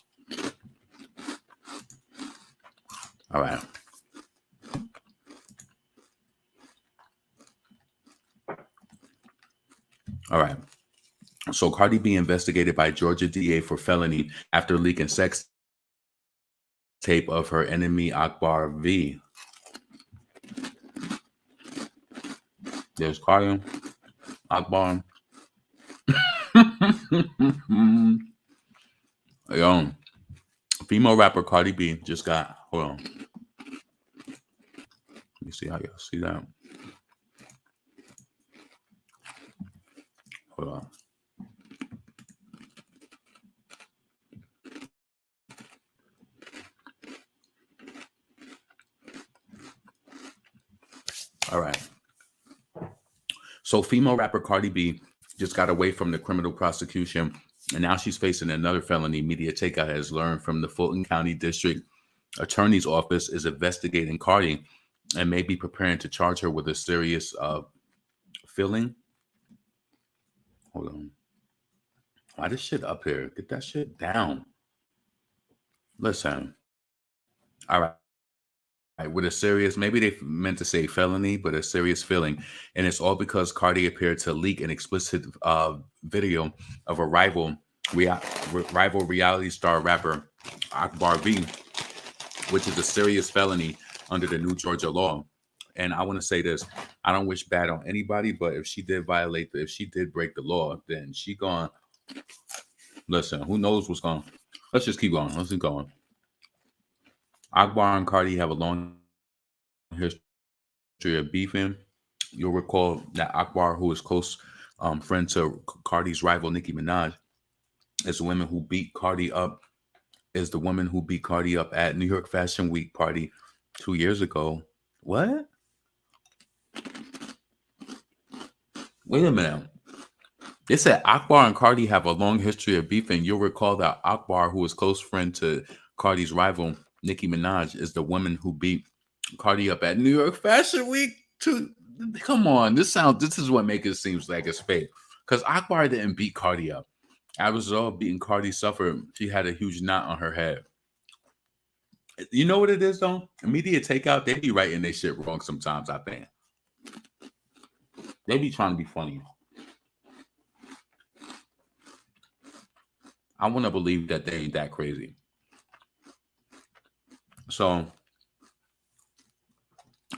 All right. All right. So Cardi B investigated by Georgia DA for felony after leaking sex tape of her enemy Akbar V. There's Cardi, Akbar. Yo, female rapper Cardi B just got, hold on. Let me see how y'all see that. Hold on. All right. So female rapper Cardi B just got away from the criminal prosecution, and now she's facing another felony. Media Takeout has learned from the Fulton County District Attorney's Office is investigating Cardi and may be preparing to charge her with a serious filling. Hold on. Why this shit up here? Get that shit down. Listen. All right. With a serious, maybe they meant to say felony, but a serious filling. And it's all because Cardi appeared to leak an explicit video of a rival reality star rapper, Akbar V, which is a serious felony under the new Georgia law. And I want to say this, I don't wish bad on anybody, but if she did if she did break the law, then she gone, listen, who knows what's going on. Let's just keep going. Let's keep going. Akbar and Cardi have a long history of beefing. You'll recall that Akbar, who is close friend to Cardi's rival Nicki Minaj, is the woman who beat Cardi up. Is the woman who beat Cardi up at New York Fashion Week party 2 years ago. What? Wait a minute. They said Akbar and Cardi have a long history of beefing. You'll recall that Akbar, who is close friend to Cardi's rival Nicki Minaj, is the woman who beat Cardi up at New York Fashion Week. Come on, this is what makes it seem like it's fake. Because Akbar didn't beat Cardi up. As all beating Cardi suffered, she had a huge knot on her head. You know what it is though? Media Takeout, they be writing their shit wrong sometimes, I think. They be trying to be funny. I want to believe that they ain't that crazy. So,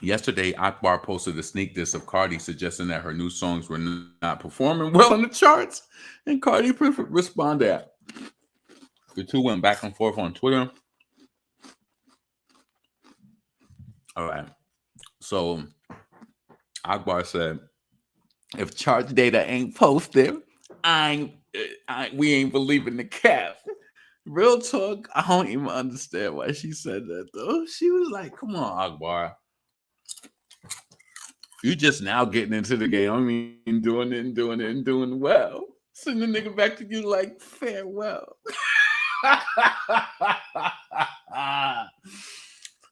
yesterday, Akbar posted a sneak diss of Cardi, suggesting that her new songs were not performing well on the charts, and Cardi responded. The two went back and forth on Twitter. All right. So, Akbar said, if chart data ain't posted, we ain't believing the cap. Real talk, I don't even understand why she said that though. She was like, "Come on, Akbar, you just now getting into the game. I mean, doing it and doing it and doing well. Send the nigga back to you like farewell."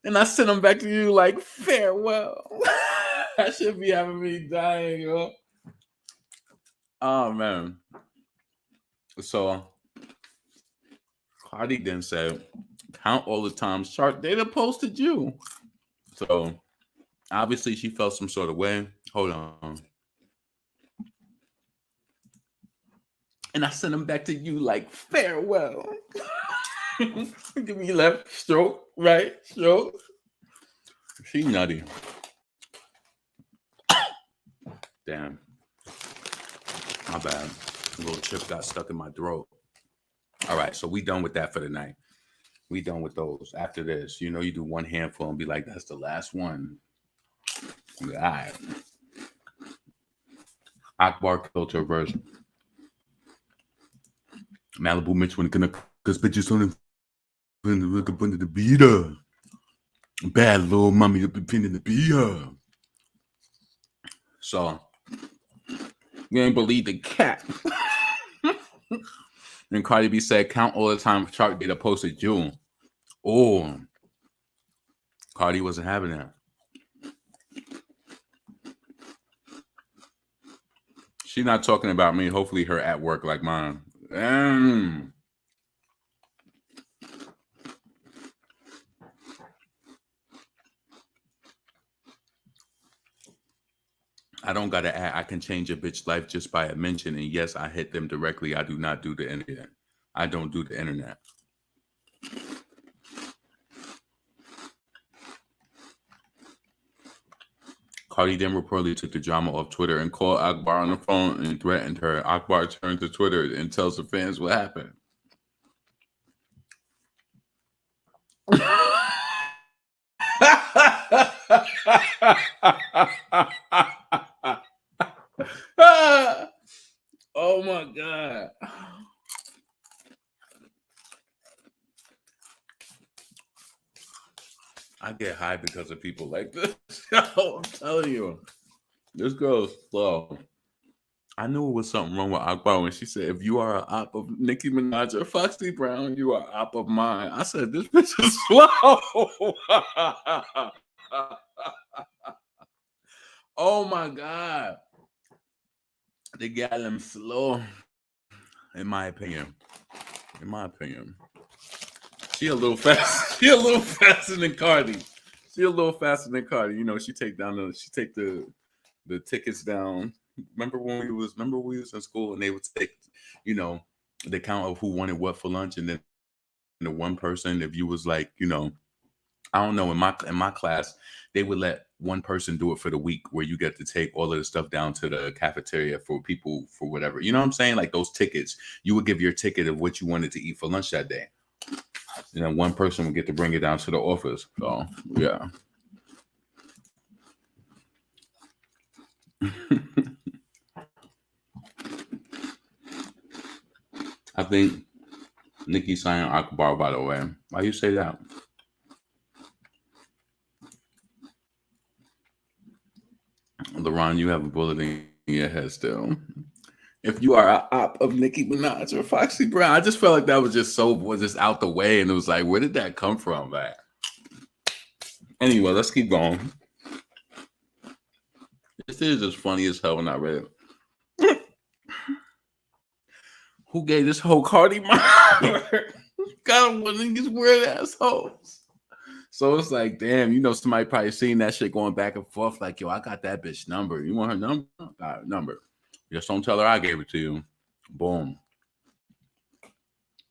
And I sent him back to you like farewell. I should be having me dying, yo. Oh man. So Cardi then said, "Count all the times Shark Data posted you." So obviously she felt some sort of way. Hold on. And I sent him back to you like farewell. Give me left stroke, right stroke. She nutty. Damn. My bad. A little chip got stuck in my throat. All right, so we done with that for the night. We done with those. After this, you know, you do one handful and be like, "That's the last one." All right. Akbar culture version. Malibu Mitch when gonna cause bitches on look up under the beater. Bad little mommy up in the beater. So you ain't believe the cat. And Cardi B said, "Count all the time Shark Data posted you." Oh, Cardi wasn't having that. She's not talking about me. Hopefully her at work like mine. I don't gotta add. I can change a bitch life just by a mention. And yes, I hit them directly. I do not do the internet. I don't do the internet. Cardi then reportedly took the drama off Twitter and called Akbar on the phone and threatened her. Akbar turned to Twitter and tells the fans what happened. Oh my God. I get high because of people like this. I'm telling you. This girl's slow. I knew it was something wrong with Akbar when she said, "If you are an op of Nicki Minaj or Foxy Brown, you are op of mine." I said, "This bitch is slow." Oh my God. They got them slow, in my opinion. In my opinion. She a little fast. She a little faster than Cardi. She a little faster than Cardi. You know, she take the tickets down. Remember when we was in school and they would take, you know, the count of who wanted what for lunch, and then the one person, if you was like, you know, I don't know, in my class, they would let one person do it for the week, where you get to take all of the stuff down to the cafeteria for people for whatever. You know what I'm saying? Like those tickets, you would give your ticket of what you wanted to eat for lunch that day. And then one person would get to bring it down to the office. So yeah. I think Nicki signed Akbar, by the way. Why you say that? LaRon, you have a bullet in your head still. If you are an op of Nicki Minaj or Foxy Brown, I just felt like that was just out the way, and it was like, where did that come from? Like, anyway, let's keep going. This is just funny as hell when I read it. Who gave this whole Cardi mom? Got one of these weird assholes. So it's like, damn, you know, somebody probably seen that shit going back and forth. Like, yo, I got that bitch number. You want her number? Got her number. Just don't tell her I gave it to you. Boom.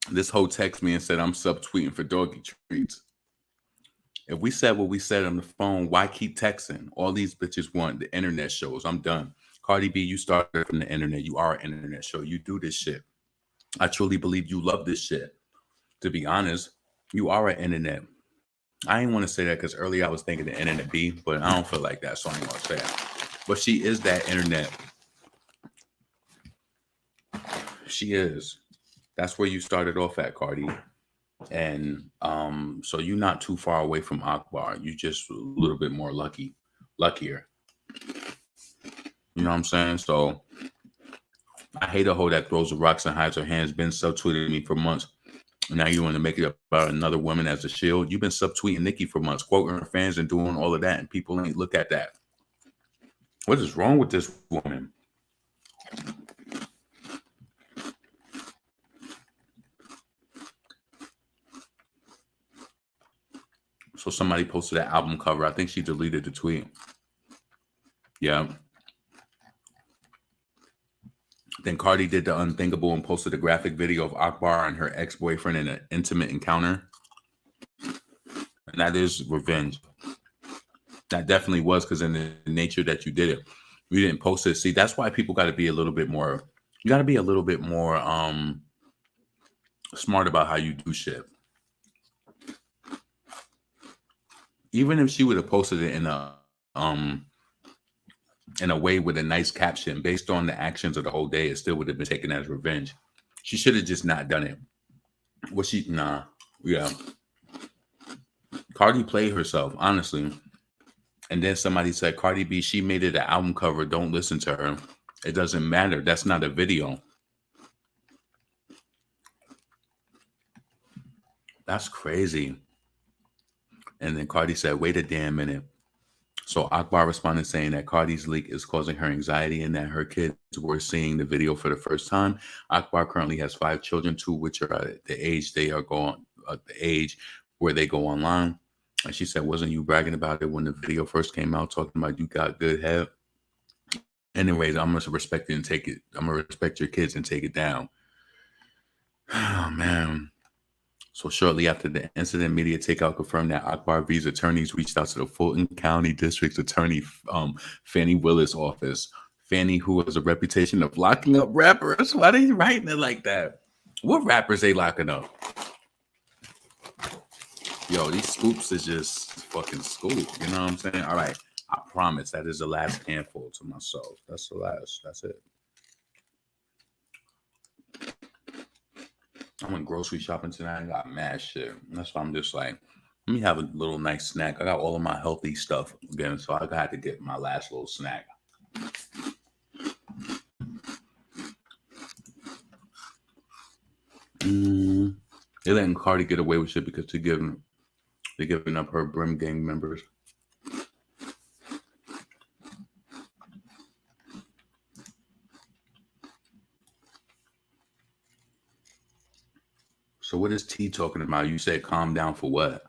This hoe texted me and said, "I'm subtweeting for doggy treats." If we said what we said on the phone, why keep texting? All these bitches want the internet shows. I'm done. Cardi B, you started from the internet. You are an internet show. You do this shit. I truly believe you love this shit. To be honest, you are an internet. I didn't want to say that because earlier I was thinking the internet B, but I don't feel like that, so I ain't gonna say that. But she is that internet. She is. That's where you started off at, Cardi. And so you're not too far away from Akbar. You just a little bit more luckier. You know what I'm saying? So I hate a hoe that throws the rocks and hides her hands. Been subtweeting me for months. Now you want to make it about another woman as a shield. You've been subtweeting Nicki for months, quoting her fans and doing all of that, and people ain't look at that. What is wrong with this woman? So somebody posted that album cover. I think she deleted the tweet. Yeah. Then Cardi did the unthinkable and posted a graphic video of Akbar and her ex-boyfriend in an intimate encounter. And that is revenge. That definitely was, because in the nature that you did it. You didn't post it. See, that's why people got to be a little bit more, you got to be a little bit more smart about how you do shit. Even if she would have posted it in a way with a nice caption based on the actions of the whole day, it still would have been taken as revenge. She should have just not done it. Was she? Nah. Yeah. Cardi played herself, honestly. And then somebody said, Cardi B, she made it an album cover. Don't listen to her. It doesn't matter. That's not a video. That's crazy. And then Cardi said, wait a damn minute. So Akbar responded saying that Cardi's leak is causing her anxiety and that her kids were seeing the video for the first time. Akbar currently has 5 children, 2 which are at the age where they go online. And she said, wasn't you bragging about it when the video first came out, talking about you got good head? Anyways, I'm gonna respect it and take it. I'm gonna respect your kids and take it down. Oh man. So shortly after the incident, media takeout confirmed that Akbar V's attorneys reached out to the Fulton County District Attorney Fannie Willis' office. Fannie, who has a reputation of locking up rappers. Why are they writing it like that? What rappers they locking up? Yo, these scoops is just fucking scoop. You know what I'm saying? All right. I promise that is the last handful to myself. That's the last. That's it. I went grocery shopping tonight and got mad shit. That's why I'm just like, let me have a little nice snack. I got all of my healthy stuff again, so I got to get my last little snack. They're letting Cardi get away with shit because they're giving up her Brim gang members. So what is T talking about? You said calm down for what?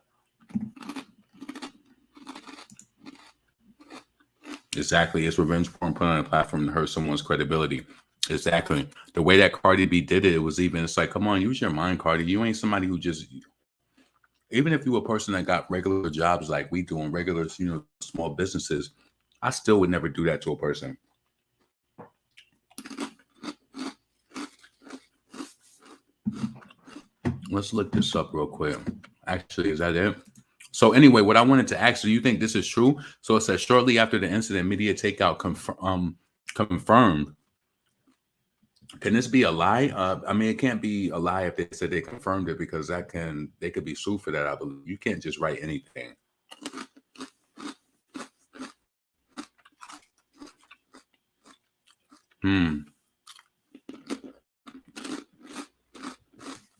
Exactly. It's revenge porn put on a platform to hurt someone's credibility. Exactly. The way that Cardi B did it, was even, it's like, come on, use your mind, Cardi. You ain't somebody who just, even if you a person that got regular jobs like we do in regular, small businesses, I still would never do that to a person. Let's look this up real quick. Actually, is that it? So anyway, what I wanted to ask, do you think this is true? So it says shortly after the incident, media takeout confirmed. Can this be a lie? I mean, it can't be a lie if they said they confirmed it, because they could be sued for that. I believe you can't just write anything.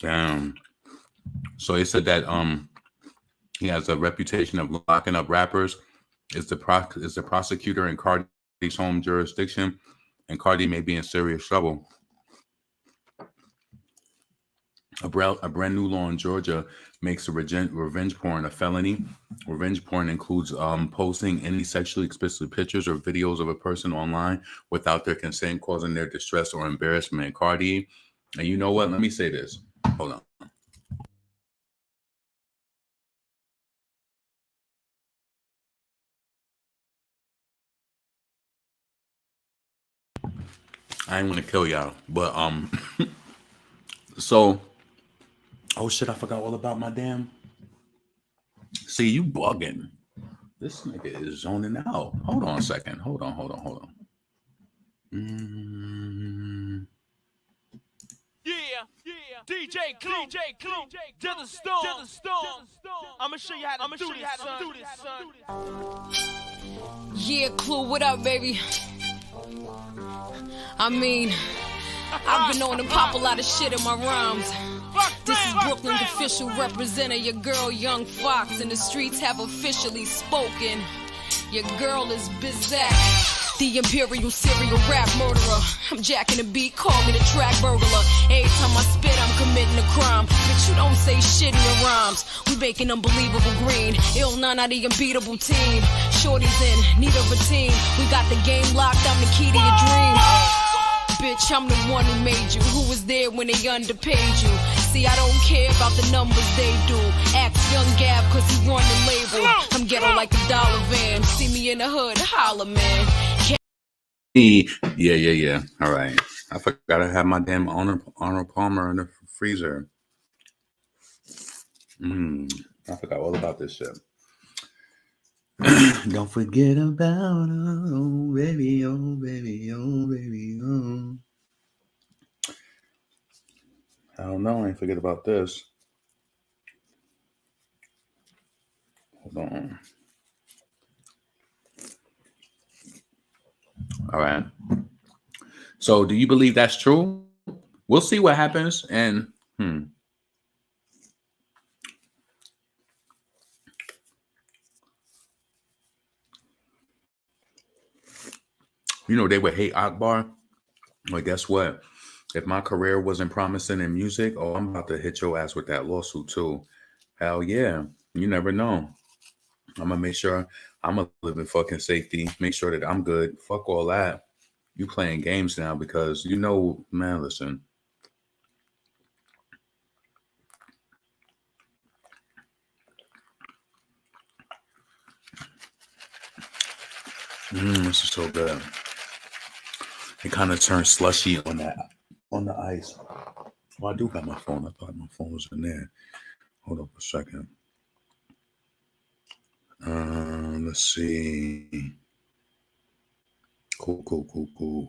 Damn. So he said that he has a reputation of locking up rappers. Is the prosecutor in Cardi's home jurisdiction, and Cardi may be in serious trouble. A brand new law in Georgia makes revenge porn a felony. Revenge porn includes posting any sexually explicit pictures or videos of a person online without their consent, causing their distress or embarrassment. Cardi, and you know what? Let me say this. Hold on. I ain't gonna kill y'all, but so, oh shit, I forgot all about my damn. See, you bugging. This nigga is zoning out. Hold on a second. Hold on. DJ Clue, to the storm. I'ma show you how to do this, son. Yeah, Clue, what up, baby? I mean, I've been on to pop a lot of shit in my rhymes. This is Brooklyn's official representative, your girl Young Fox, and the streets have officially spoken. Your girl is Bizak, the imperial serial rap murderer. I'm jacking the beat, call me the track burglar. Every time I spit, I'm committing a crime. Bitch, you don't say shit in your rhymes. We making unbelievable green. Ill none of the unbeatable team. Shorty's in need of a team. We got the game locked, I'm the key to your dreams. Bitch, I'm the one who made you, who was there when they underpaid you. See, I don't care about the numbers they do. Ask Young Gab cause he won the label. I'm ghetto like a dollar van. See me in the hood, holla, man. Yeah. All right. I forgot I have my damn Arnold Palmer in the freezer. I forgot all about this shit. Don't forget about oh baby, oh baby, oh baby, oh. I don't know. I ain't forget about this. Hold on. All right. So, do you believe that's true? We'll see what happens. And you know, they would hate Akbar. Well, guess what? If my career wasn't promising in music, oh, I'm about to hit your ass with that lawsuit too. Hell yeah. You never know. I'm gonna make sure I'm gonna live in fucking safety. Make sure that I'm good. Fuck all that. You playing games now because you know, man, listen. This is so good. It kind of turns slushy on the ice. Well, I do got my phone. I thought my phone was in there. Hold up a second. Let's see. Cool.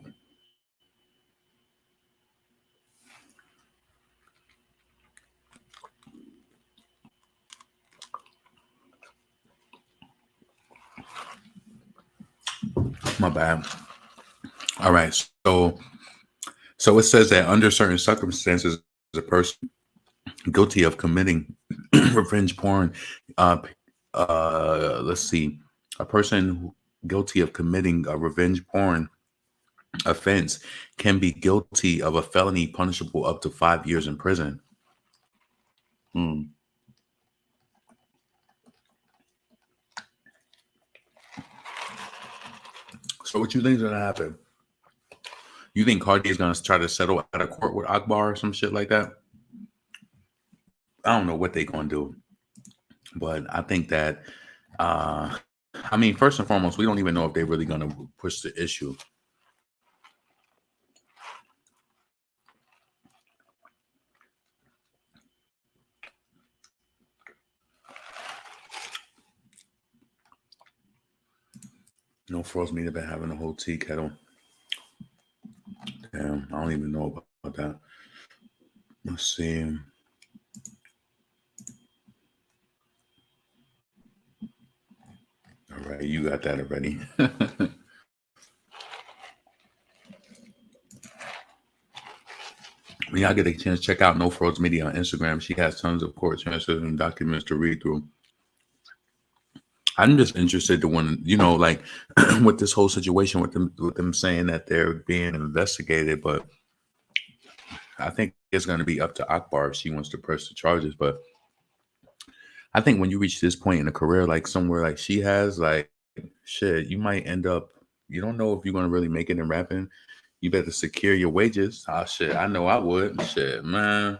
My bad. All right. So it says that under certain circumstances, a person guilty of committing revenge porn, let's see, a person guilty of committing a revenge porn offense can be guilty of a felony punishable up to 5 years in prison. So what you think is gonna happen? You think Cardi is gonna try to settle out of court with Akbar or some shit like that? I don't know what they're gonna do, but I think that I mean, first and foremost, we don't even know if they're really gonna push the issue. No froze me. They've been having a whole tea kettle. Damn, I don't even know about that. Let's see. All right, you got that already. When y'all get a chance, check out No Froze Media on Instagram. She has tons of court transcripts and documents to read through. I'm just interested to when, you know, like with this whole situation with them saying that they're being investigated, but I think it's going to be up to Akbar if she wants to press the charges. But I think when you reach this point in a career, like somewhere like she has, like shit, you might end up, you don't know if you're going to really make it in rapping. You better secure your wages. Oh shit, I know I would. Shit, man.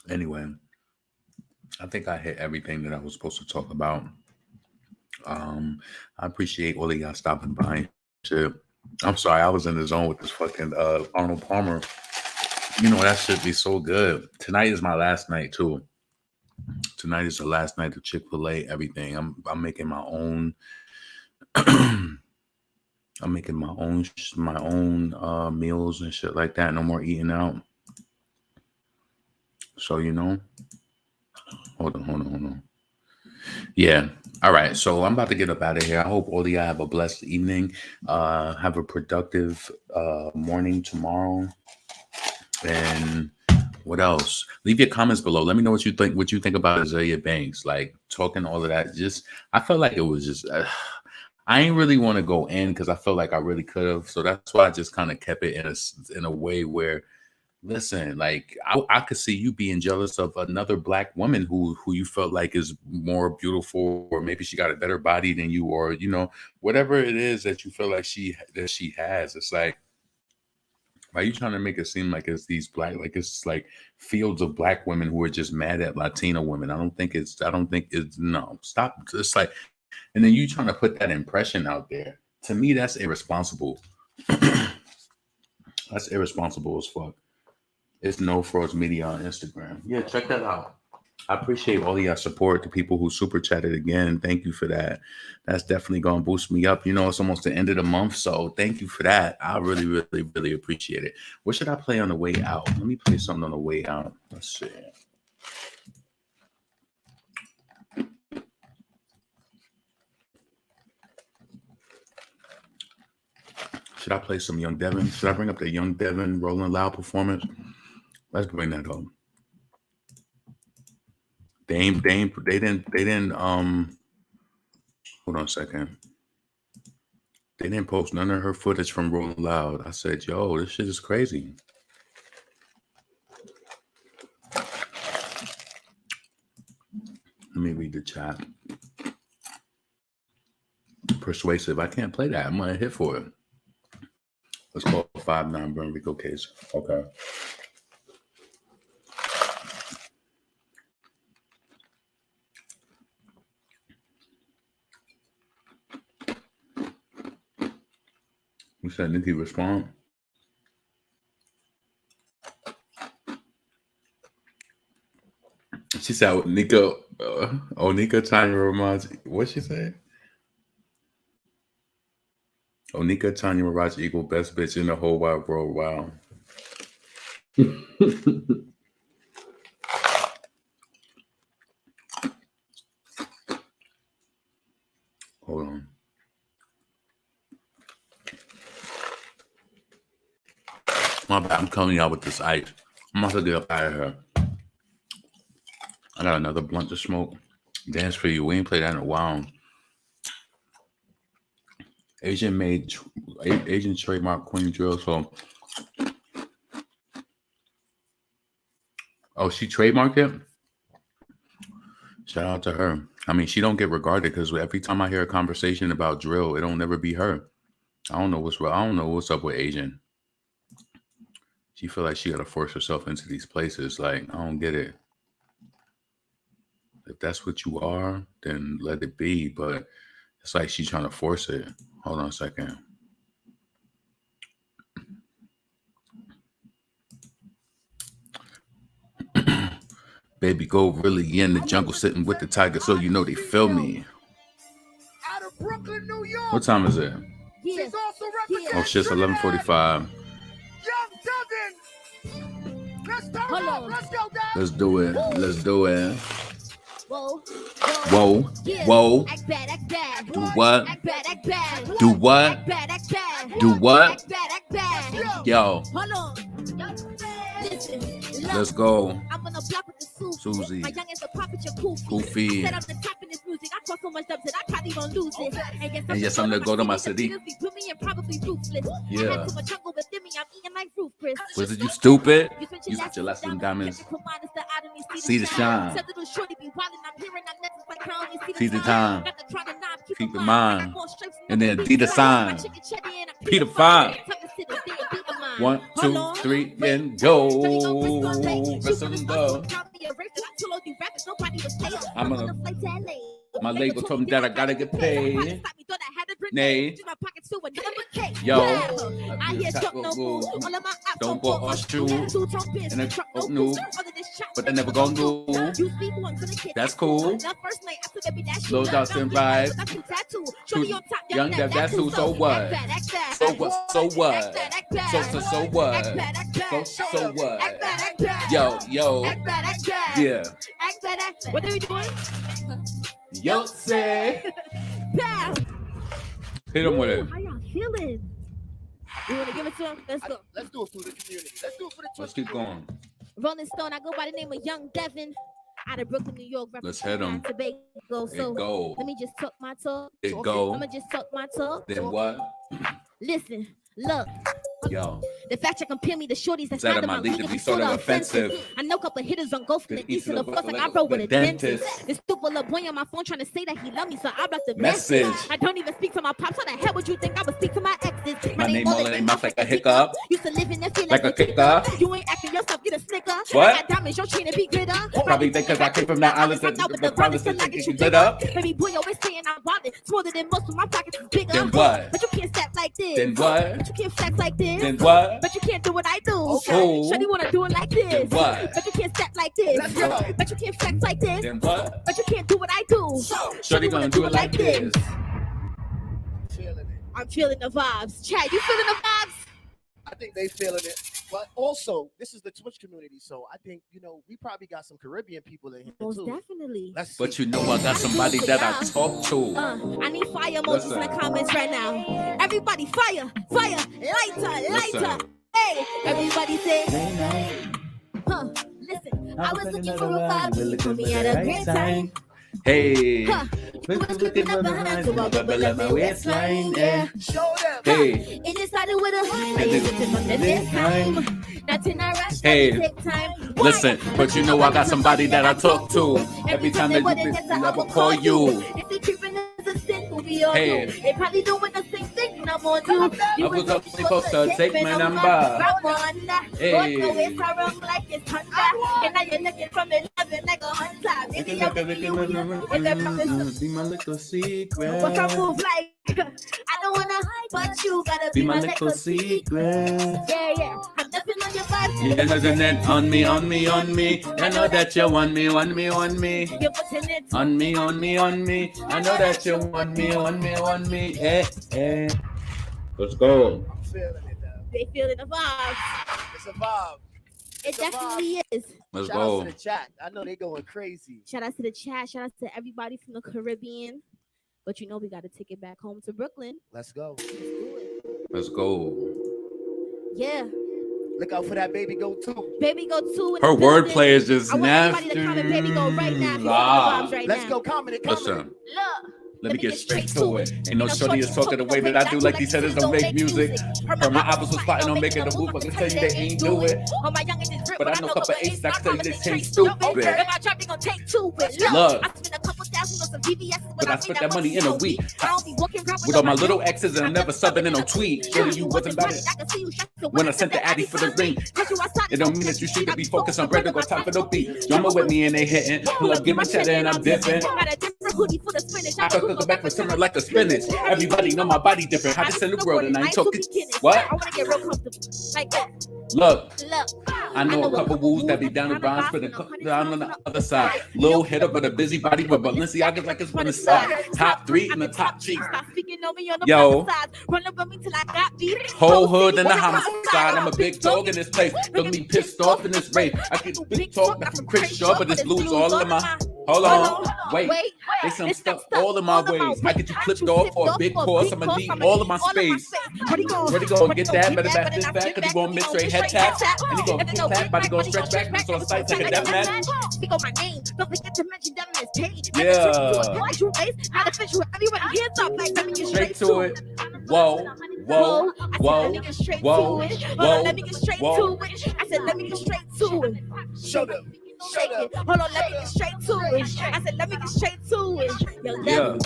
Anyway, I think I hit everything that I was supposed to talk about. I appreciate all of y'all stopping by. Shit. I'm sorry, I was in the zone with this fucking Arnold Palmer. You know, that should be so good. Tonight is my last night too. Tonight tonight is the last night of Chick-fil-A. Everything. I'm making my own. I'm making my own meals and shit like that. No more eating out. So hold on. Yeah. All right. So I'm about to get up out of here. I hope all of y'all have a blessed evening. Have a productive morning tomorrow. And what else? Leave your comments below. Let me know what you think. What you think about Azealia Banks? Like talking all of that. I felt like it was just. I ain't really want to go in because I felt like I really could have. So that's why I just kind of kept it in a way where. Listen, like I could see you being jealous of another black woman who you felt like is more beautiful, or maybe she got a better body than you, or whatever it is that you feel like she has. It's like, why are you trying to make it seem like it's these it's like fields of black women who are just mad at Latino women? I don't think it's no, stop. It's like, and then you trying to put that impression out there. To me, that's irresponsible. That's irresponsible as fuck. It's No Frauds Media on Instagram. Yeah, check that out. I appreciate all of your support. The people who super chatted again, thank you for that. That's definitely going to boost me up. It's almost the end of the month, so thank you for that. I really, really, really appreciate it. What should I play on the way out? Let me play something on the way out. Let's see. Should I play some Young Devyn? Should I bring up the Young Devyn Rolling Loud performance? Let's bring that up. They didn't hold on a second. They didn't post none of her footage from Rolling Loud. I said, yo, this shit is crazy. Let me read the chat. Persuasive. I can't play that. I'm gonna hit for it. Let's call 5'9" Burn Rico case. Okay. You said Nicki respond? She said, Nika Tanya reminds, what she say? Onika Tanya Mirage equal best bitch in the whole wide world. Wow. Hold on. My bad. I'm coming out with this ice. I'm about to get up out of here. I got another blunt to smoke. Dance for You. We ain't played that in a while. Asian trademark Queen Drill. So, she trademarked it. Shout out to her. I mean, she don't get regarded because every time I hear a conversation about drill, it don't never be her. I don't know what's up with Asian. She feel like she got to force herself into these places. Like, I don't get it. If that's what you are, then let it be. But it's like she's trying to force it. Hold on a second. Baby go really in the jungle sitting with the tiger, so you know they feel me. Out of Brooklyn, New York. What time is it? She's also Oh shit, it's 11:45. Young Devyn. Let's turn up. Let's go, guys. Let's do it. Let's do it. Whoa. Whoa. Whoa. Act bad, act bad. Do what? Act bad, act bad. Do what? Act bad, act bad. Do what? Act bad, act bad. Yo. Hold on. Listen. Let's go. I'm on the block with the Susie. My young is a pop at your goofy. Goofy. Set up the top in this music. I caught so much dubs that I can't even lose it. And yes, I'm gonna go to my city. Put me in probably ruthless. Yeah. I had too much jungle within me. I'm eating like fruit, Chris. Was it you stupid? You spent your last in diamonds. See See the shine. Said little shorty be wildin'. I'm hearing I'm next like I only See the time. Got to try to knob, Keep in I mind. got more stripes And than then the D the beat sign. My chicken cheddar and a Peter Peter Pan. Pan. Time to sit and stay and beat of mine. 1, 2, 3, and go. Rest of them go. I'm gonna. My label told me that I gotta get paid. Nay. Yo. I hear Chuck no move. All of my Don't go off shoe. And a new. but they never gonna do. That's cool. Low Dawson vibe. Young Dev, that's who. So what? So what? So what? So what? So what? Yo. Yeah. What are we doing? Yo, say. Hit him with it. How y'all feeling? You want to give it to him? Let's go. Let's do it for the community. Let's do it for the Let's keep going. Rolling Stone, I go by the name of Young Devyn out of Brooklyn, New York. Let's hit him. Tobago. So go. let me just talk my talk. It go. I'm going to just talk my talk. Then what? Listen, look. Yo. The fact you compare me to shorties that's That not of my my league league to be is sort sort of of offensive. offensive. I know a couple hitters on go from the east to the west, like I like broke with the a dentist. dentist. This stupid little boy on my phone trying to say that he love me, so I blocked the Message. message. I don't even speak to my pops. How the hell would you think I would speak to my exes? My name all in their mouth like a hiccup. Used to live in that feel Like a kicker. You ain't acting yourself, get a snicker. What? I got diamonds, you're trying to be glitter. Probably think because I came from that island that the promise to take you lit up. Baby boy always saying I'm bonded. Smaller than most of my pockets is bigger. Then what? But you can't step like this. Then what? But you can't flex like this. Then what? But you can't do what I do. Okay. Shawty wanna do it like this. Then what? But you can't step like this. Let's go. But you can't flex like this. Then what? But you can't do what I do. Shorty gonna do it like this. Feeling it. I'm feeling the vibes. Chad, you feeling the vibes? I think they feeling it. But also, this is the Twitch community, so I think, we probably got some Caribbean people in here Most too. definitely. Let's see. But you know I got somebody that I talk to. I need fire emojis in the comments right now. Everybody, fire, lighter. Listen. Hey, everybody say, listen, I was looking for a vibe, put me at a great time. Hey. Huh. You was looking up behind to a bubble of my waistline, yeah. Show them. Hey. And it started with a high, and it from the best time. Nothing I rush, Hey. take time. Listen, but you know I got somebody that I talk to. Every time that you never call you. If they creeping is a sin, who we all Hey. know. They probably doing the same thing, and I'm on you. You I was was up supposed to take my number. Hey. Hey. Going so wrong like it's hunter. And now you're looking from 11 like a hunter. Maybe I'm with you, and they're promising. Be my little secret. What's I move like? I don't wanna hide, but you gotta Be my little secret. Yeah. I'm nothing on your vibe. Yeah, and then on me. I know that you want me. You're putting it On me. I know that you want me. Eh. Let's go. I'm feeling it now. They feeling the vibes. It's a vibe. It definitely is. Let's Shout out go. to the chat. I know they going crazy. Shout out to the chat. Shout out to everybody from the Caribbean. But we got to take it back home to Brooklyn. Let's go. Let's do it. Let's go. Yeah. Look out for that baby go too. Baby go 2 in Her the building. wordplay is just I want everybody nasty. to comment Baby Go right now. If you Ah. want the vibes right Let's now. go. Comment it. Listen, Look. let me get straight to it. Ain't no shorty is talking the way that I do, like these hitters don't make music. Heard my apples was plotting on making a move, I can tell you they ain't do it. Oh, my youngest is drip, But I know a couple aces that can tell you they ain't stupid. If I drop, they gon' take 2 with Look. love. I spent a couple thousand on some VVS, But I spent that money in a week. I don't be walking around With all my little exes and I'm never subbing in no tweet. Shorty, you wasn't about it. When I sent the Addy for the ring, it don't mean that you should be focused on bread or go time for the beat. Drama with me and they hitting. Pull up, get my cheddar and I'm dipping. Got a different hoodie full of spinach. I could go back for summer like a spinach. Everybody know my body different. Hottest in the world and I ain't talking. What? I wanna get real comfortable. Like that. Look, Look. I know a couple woos that be down the bronze for the down on the other side. Little hitter but a busy body, but Balenciaga like it's on the side. Top 3 in the top cheek. Stop speaking on me on the Yo. other side. Run up on me till I got beat. Whole hood in the homicide. I'm a big dog in this place. Got me pissed off in this rape. I get big talk not from Chris Shaw, but it's blues all in my. Hold on, wait. They some stuff all in my ways. I get you clipped off for a big course. I'ma need all of my space. Ready go get that, better back this back, cause he gon' miss straight head tap. And he gon' kick that, body gon' stretch back, he's on sight like a death match. Speak on my name, don't forget to mention them as page. Yeah. How to fit you everybody hands up like let me get Straight to it. Whoa, whoa, whoa, let me get straight whoa, to it. Hold whoa, on, let me get straight whoa. to it. I said let me get straight to it. Show them. Shake it. Hold on, let me get straight to it. I said let me get straight to it. Yo, Yeah.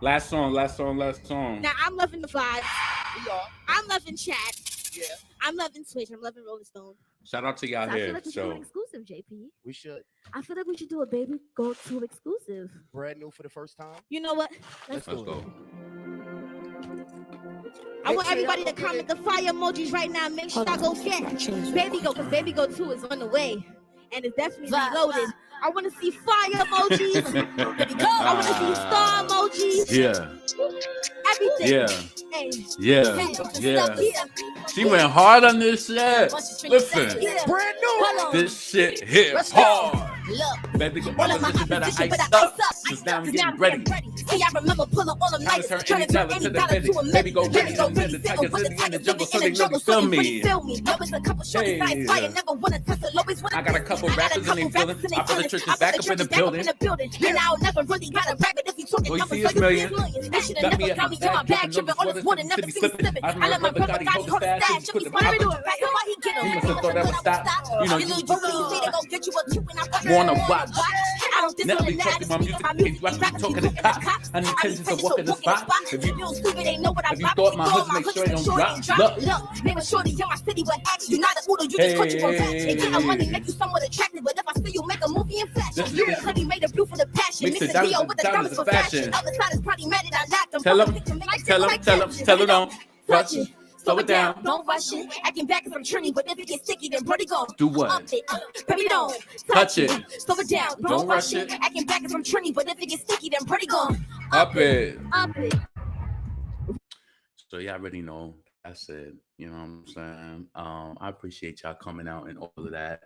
Last song. Now I'm loving the vibes. We are. I'm loving chat. Yeah. I'm loving Twitch. I'm loving Rolling Stone. Shout out to y'all So I feel here. like we should do So an exclusive, JP. We should. I feel like we should do a Baby Go To exclusive. Brand new for the first time. You know what? let's go. I want everybody to comment the fire emojis right now. Make sure I go get Baby Go, because Baby Go 2 is on the way. and it's definitely reloaded. I want to see fire emojis. There we go. I want to see star emojis. Yeah. Everything. Yeah. She went hard on this shit. Listen, Brand new. this shit hit hard. Baby, go on, you better ice up, cause now I'm getting ready. See, I remember pulling all the nights, trying to turn any dollar to a minute. Baby, go ready, the tigers in the jungle, so they really feel me. Always a couple shorties, I inspire, never wanna tussle, always wanna. I got a couple rappers and they feeling. I put the churches back up in the building. And I'll never really gotta rap it if you talking Well, numbers, you see so it's you million. They should've never got me to my bag, tripping all this water, never see me slipping. I let my brother got his stash, if he's wanna do it right, how he get him? You must have thought that would stop. You know, you say they gon' get you a two and I wanna watch. I don't Never be talking my music, if you watch me talking to cops. I need intentions to walk in the spot. If you thought my husband make sure it don't drop, look, name a shorty in my city, but ask you not a Udo, you just caught you on rap. And get money, make you somewhat attractive, but if I see you make a movie in fashion, you honey made a blue for the passion. Mix it Mix Dio with the diamonds for fashion. Other side is probably mad that I lacked them. Tell them, don't rush it. Slow it down. Don't rush it. Acting back if I'm trending, but if it gets sticky, then Brody gon' do what? Up it. Baby, don't Touch it. Slow it down. Don't rush it. Acting back if I'm trending, but if it gets sticky, then Brody gon' up it. Up it. So y'all already know. I said, you know what I'm saying? I appreciate y'all coming out and all of that.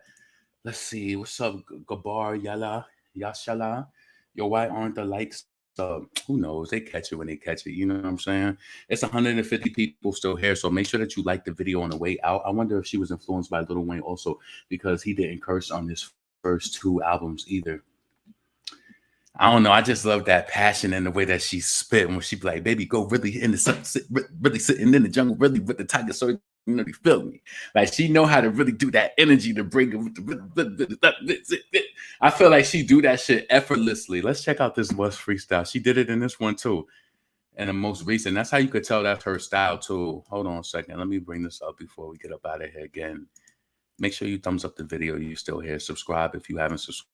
Let's see. What's up, Gabar, Yala, Yashala? Yo, why aren't the likes up? Who knows? They catch it when they catch it. You know what I'm saying? It's 150 people still here. So make sure that you like the video on the way out. I wonder if she was influenced by Lil Wayne also, because he didn't curse on his first two albums either. I don't know. I just love that passion and the way that she spit when she be like, baby, go really in the sun, really sitting in the jungle, really with the tiger, so you know you feel me. Like she know how to really do that energy to bring it with the. I feel like she do that shit effortlessly. Let's check out this West freestyle. She did it in this one too, and the most recent. That's how you could tell that's her style too. Hold on a second. Let me bring this up before we get up out of here again. Make sure you thumbs up the video. You still here? Subscribe if you haven't subscribed.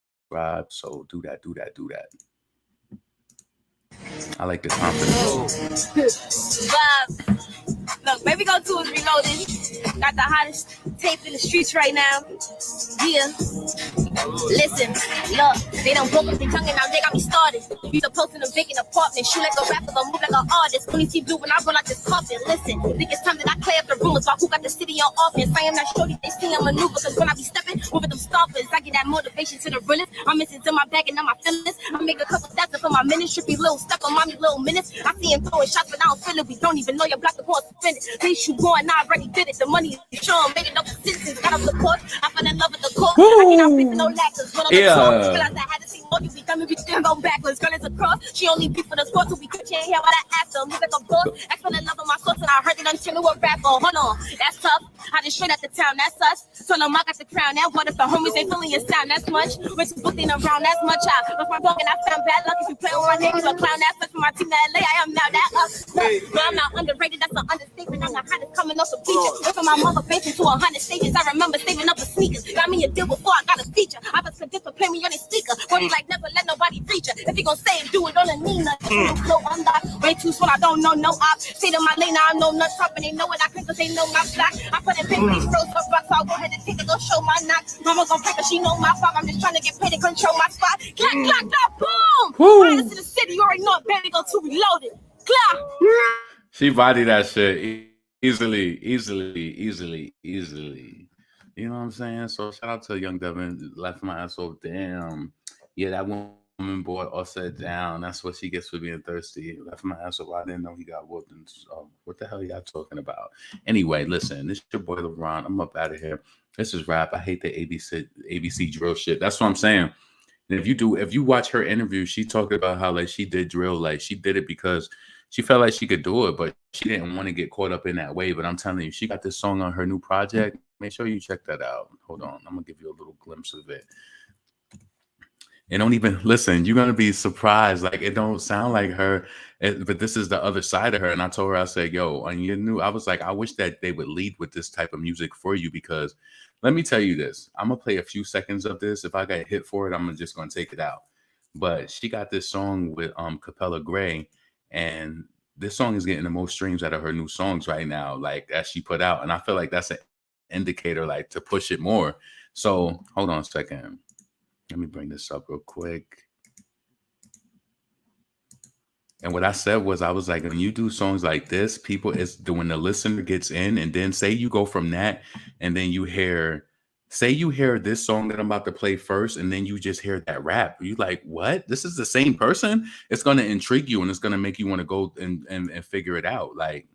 So do that. I like the confidence. Look, baby go to is reloaded. Got the hottest tape in the streets right now. Yeah. Listen, look, they done broke up the tongue and now they got me started. You supposed to vacant apartment, shoot like a rapper, but move like an artist. Only see blue when I roll out this carpet. Listen, think it's time that I clear up the rumors about who got the city on offense. I am not shorty, they see I'm maneuver, cause when I be stepping over them stoppers, I get that motivation to the realest. I'm missing to my bag and now my feelings. I make a couple steps for my ministry, little step on mommy, little minutes. I see him throwing shots, but I don't feel it. We don't even know your block the horse to finish. Please you going, I already did it. The money is sure, made it up for citizens. Got up the court, I fell in love with the court. I cannot fit no lacquers. Yeah. Realize I had to see more, you be dumb, we still go backwards. Girl, it's a cross. She only beat for the sport, so we could change here what I asked her. Move like a boss. I fell in love with my source, and I heard it until it was rapper. Hold on, that's tough. I just straight out the town, that's us. So no, I got the crown. Now what if the homies ain't feeling your sound? That's much. Went to booking around, that's much. I left my dog and I found bad luck. If you play on my name, you a clown. That's such for my team to LA. I am now that up. But I'm not underrated, that's an understatement. I'm the hottest coming off the feature. Went from my mother basing to 100 stages. I remember saving up for sneakers. Got me a deal before I got a feature. I was predicted to play me on his speaker. Body like never let nobody feature. If you gon' say it, do it on a Nina. Flow unlock. Way too small, I don't know no op. Stay to my lane, now I know nuts up and they know what I think, cause they know my block. I put in paper, these rose for bucks, so I'll go ahead and take it, go show my knock. Mama gon' break her, she know my fuck. I'm just trying to get paid to control my spot. Clack, clack, clack, boom! Riders to the city, you already know it, baby, go to reloaded. Clap! She bodied that shit easily. You know what I'm saying? So shout out to Young Devyn. Left my ass off. Damn. Yeah, that woman boy all said down. That's what she gets for being thirsty. Left my ass off. I didn't know he got whooped. And so what the hell y'all talking about? Anyway, listen, this is your boy LeBron. I'm up out of here. This is rap. I hate the ABC drill shit. That's what I'm saying. And if you watch her interview, she talked about how like she did drill, like she did it because she felt like she could do it, but she didn't want to get caught up in that way. But I'm telling you, she got this song on her new project. Make sure you check that out. Hold on. I'm going to give you a little glimpse of it. And don't even listen. You're going to be surprised. Like, it don't sound like her, but this is the other side of her. And I told her, I said, yo, on your new, I was like, I wish that they would lead with this type of music for you, because let me tell you this. I'm going to play a few seconds of this. If I got hit for it, I'm just going to take it out. But she got this song with Capella Gray, and this song is getting the most streams out of her new songs right now, like that she put out. And I feel like that's an indicator, like to push it more. So hold on a second. Let me bring this up real quick. And what I said was, I was like, when you do songs like this, people is when the listener gets in, and then say you go from that, and then you hear, say you hear this song that I'm about to play first, and then you just hear that rap. You like, what? This is the same person? It's gonna intrigue you, and it's gonna make you want to go and figure it out. Like,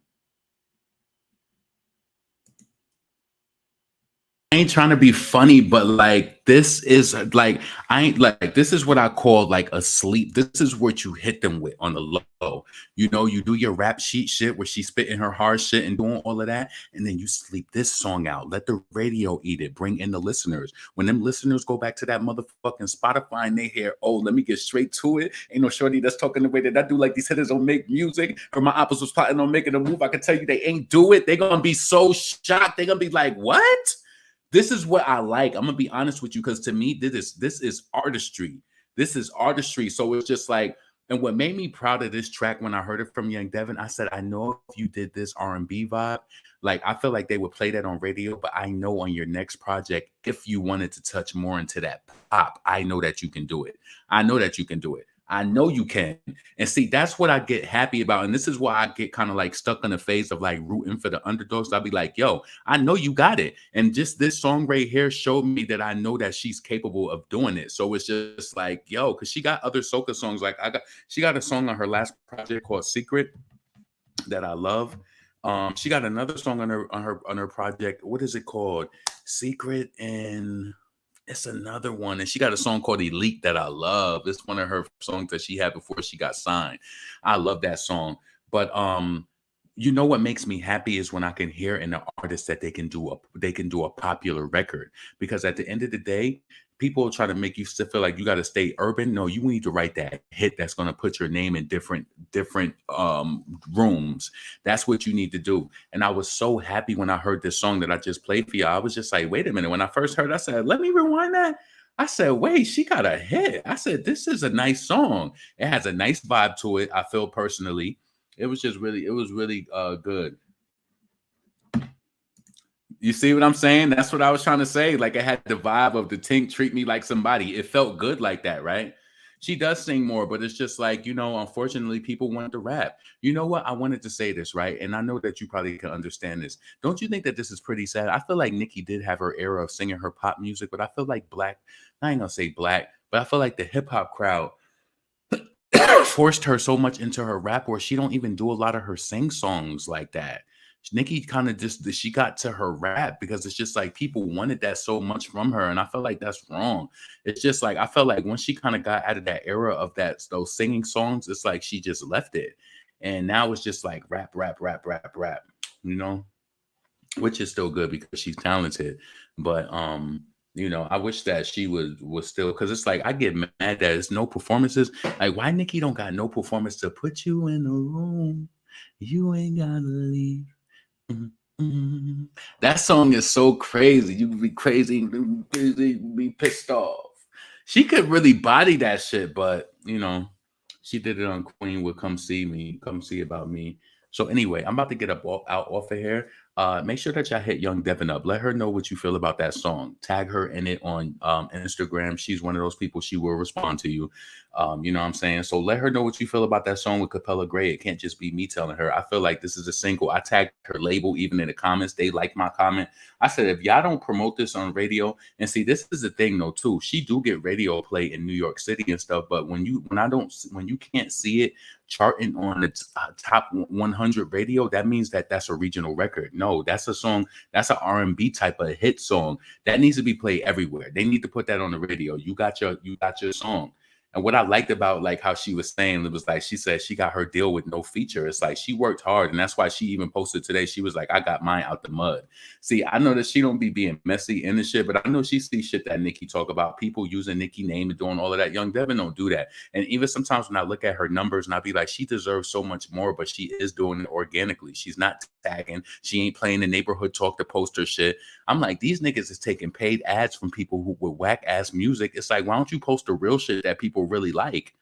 I ain't trying to be funny, but like this is like I ain't like this is what I call like a sleep. This is what you hit them with on the low. You know, you do your rap sheet shit where she's spitting her hard shit and doing all of that, and then you sleep this song out. Let the radio eat it. Bring in the listeners. When them listeners go back to that motherfucking Spotify and they hear, oh, let me get straight to it. Ain't no shorty that's talking the way that I do. Like these hitters don't make music, or my oppos was plotting on making a move. I can tell you they ain't do it. They gonna be so shocked. They gonna be like, what? This is what I like. I'm gonna be honest with you, because to me, this is artistry. This is artistry. So it's just like, and what made me proud of this track when I heard it from Young Devyn, I said, I know if you did this R&B vibe, like I feel like they would play that on radio, but I know on your next project, if you wanted to touch more into that pop, I know that you can do it. I know that you can do it. I know you can. And see, that's what I get happy about. And this is why I get kind of like stuck in the phase of like rooting for the underdogs. I'll be like, yo, I know you got it. And just this song right here showed me that I know that she's capable of doing it. So it's just like, yo, because she got other soca songs. Like she got a song on her last project called Secret that I love. She got another song on her project. What is it called? Secret, and it's another one, and she got a song called Elite that I love. It's one of her songs that she had before she got signed. I love that song. But you know what makes me happy is when I can hear in the artist that they can do a popular record. Because at the end of the day, people try to make you still feel like you got to stay urban. No, you need to write that hit that's going to put your name in different rooms. That's what you need to do. And I was so happy when I heard this song that I just played for you. I was just like, wait a minute. When I first heard it, I said, let me rewind that. I said, wait, she got a hit. I said, this is a nice song. It has a nice vibe to it, I feel personally. It was really good. You see what I'm saying? That's what I was trying to say. Like, it had the vibe of the Tink treat me like somebody. It felt good like that, right? She does sing more, but it's just like, you know, unfortunately, people want to rap. You know what? I wanted to say this, right? And I know that you probably can understand this. Don't you think that this is pretty sad? I feel like Nicki did have her era of singing her pop music, but I feel like I ain't gonna say black, but I feel like the hip hop crowd forced her so much into her rap where she don't even do a lot of her sing songs like that. Nicki kind of she got to her rap because it's just like people wanted that so much from her, and I feel like that's wrong. It's just like I felt like when she kind of got out of that era of those singing songs, it's like she just left it, and now it's just like rap, you know, which is still good because she's talented, but you know, I wish that she was still, because it's like I get mad that there's no performances. Like, why Nicki don't got no performance to put you in the room? You ain't gotta leave. Mm-hmm. That song is so crazy. You be crazy, be pissed off. She could really body that shit, but you know, she did it on Queen with Come See Me, Come See About Me. So anyway, I'm about to get out off of here. Make sure that y'all hit Young Devyn up. Let her know what you feel about that song. Tag her in it on Instagram. She's one of those people. She will respond to you. You know what I'm saying? So let her know what you feel about that song with Capella Gray. It can't just be me telling her. I feel like this is a single. I tagged her label even in the comments. They like my comment. I said, if y'all don't promote this on radio, and see, this is the thing though too. She do get radio play in New York City and stuff, but when you can't see it charting on the top 100 radio, that means that that's a regional record. No, that's a song. That's an R&B type of hit song that needs to be played everywhere. They need to put that on the radio. You got your song. And what I liked about like how she was saying, it was like she said she got her deal with no feature. It's like she worked hard, and that's why she even posted today. She was like, I got mine out the mud. See, I know that she don't be being messy in the shit, but I know she sees shit that Nicki talk about, people using Nicki name and doing all of that. Young Devyn don't do that. And even sometimes when I look at her numbers and I be like, she deserves so much more, but she is doing it organically. She's not tagging. She ain't playing the neighborhood talk to poster shit. I'm like, these niggas is taking paid ads from people who with whack ass music. It's like, why don't you post the real shit that people really like?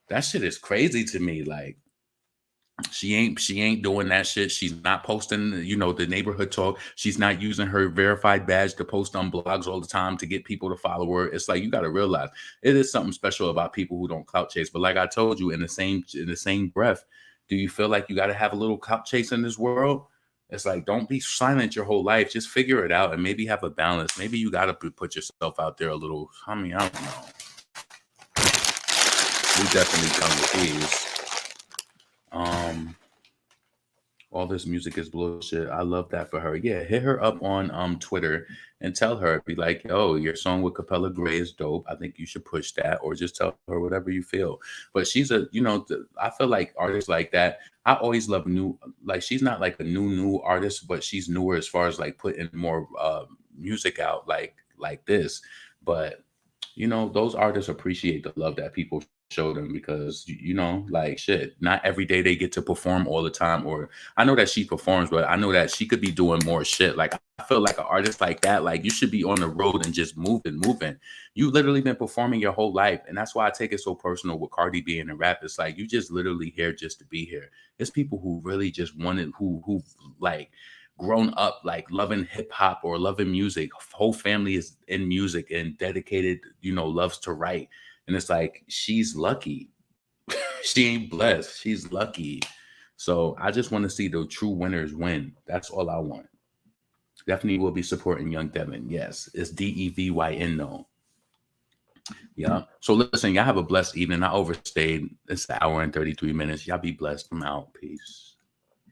That shit is crazy to me. Like, She ain't doing that shit. She's not posting, the neighborhood talk. She's not using her verified badge to post on blogs all the time to get people to follow her. It's like you got to realize it is something special about people who don't clout chase. But like I told you, in the same breath, do you feel like you got to have a little clout chase in this world? It's like, don't be silent your whole life. Just figure it out and maybe have a balance. Maybe you got to put yourself out there a little. I mean, I don't know. We definitely done with these. All this music is bullshit. I love that for her. Yeah, hit her up on Twitter and tell her, be like, yo, your song with Capella Gray is dope. I think you should push that, or just tell her whatever you feel. But she's I feel like artists like that. I always love like she's not like a new artist, but she's newer as far as like putting more music out like this. But those artists appreciate the love that people show them because like shit, not every day they get to perform all the time. Or I know that she performs, but I know that she could be doing more shit. Like I feel like an artist like that, like you should be on the road and just moving. You literally been performing your whole life, and that's why I take it so personal with Cardi being a rap. It's like you just literally here just to be here. It's people who really just wanted who like grown up like loving hip hop or loving music. Whole family is in music and dedicated, loves to write. And it's like, she's lucky. She ain't blessed. She's lucky. So I just want to see the true winners win. That's all I want. Definitely will be supporting Young Devyn. Yes, it's Devyn though. Yeah. So listen, y'all have a blessed evening. I overstayed. It's an hour and 33 minutes. Y'all be blessed. I'm out. Peace.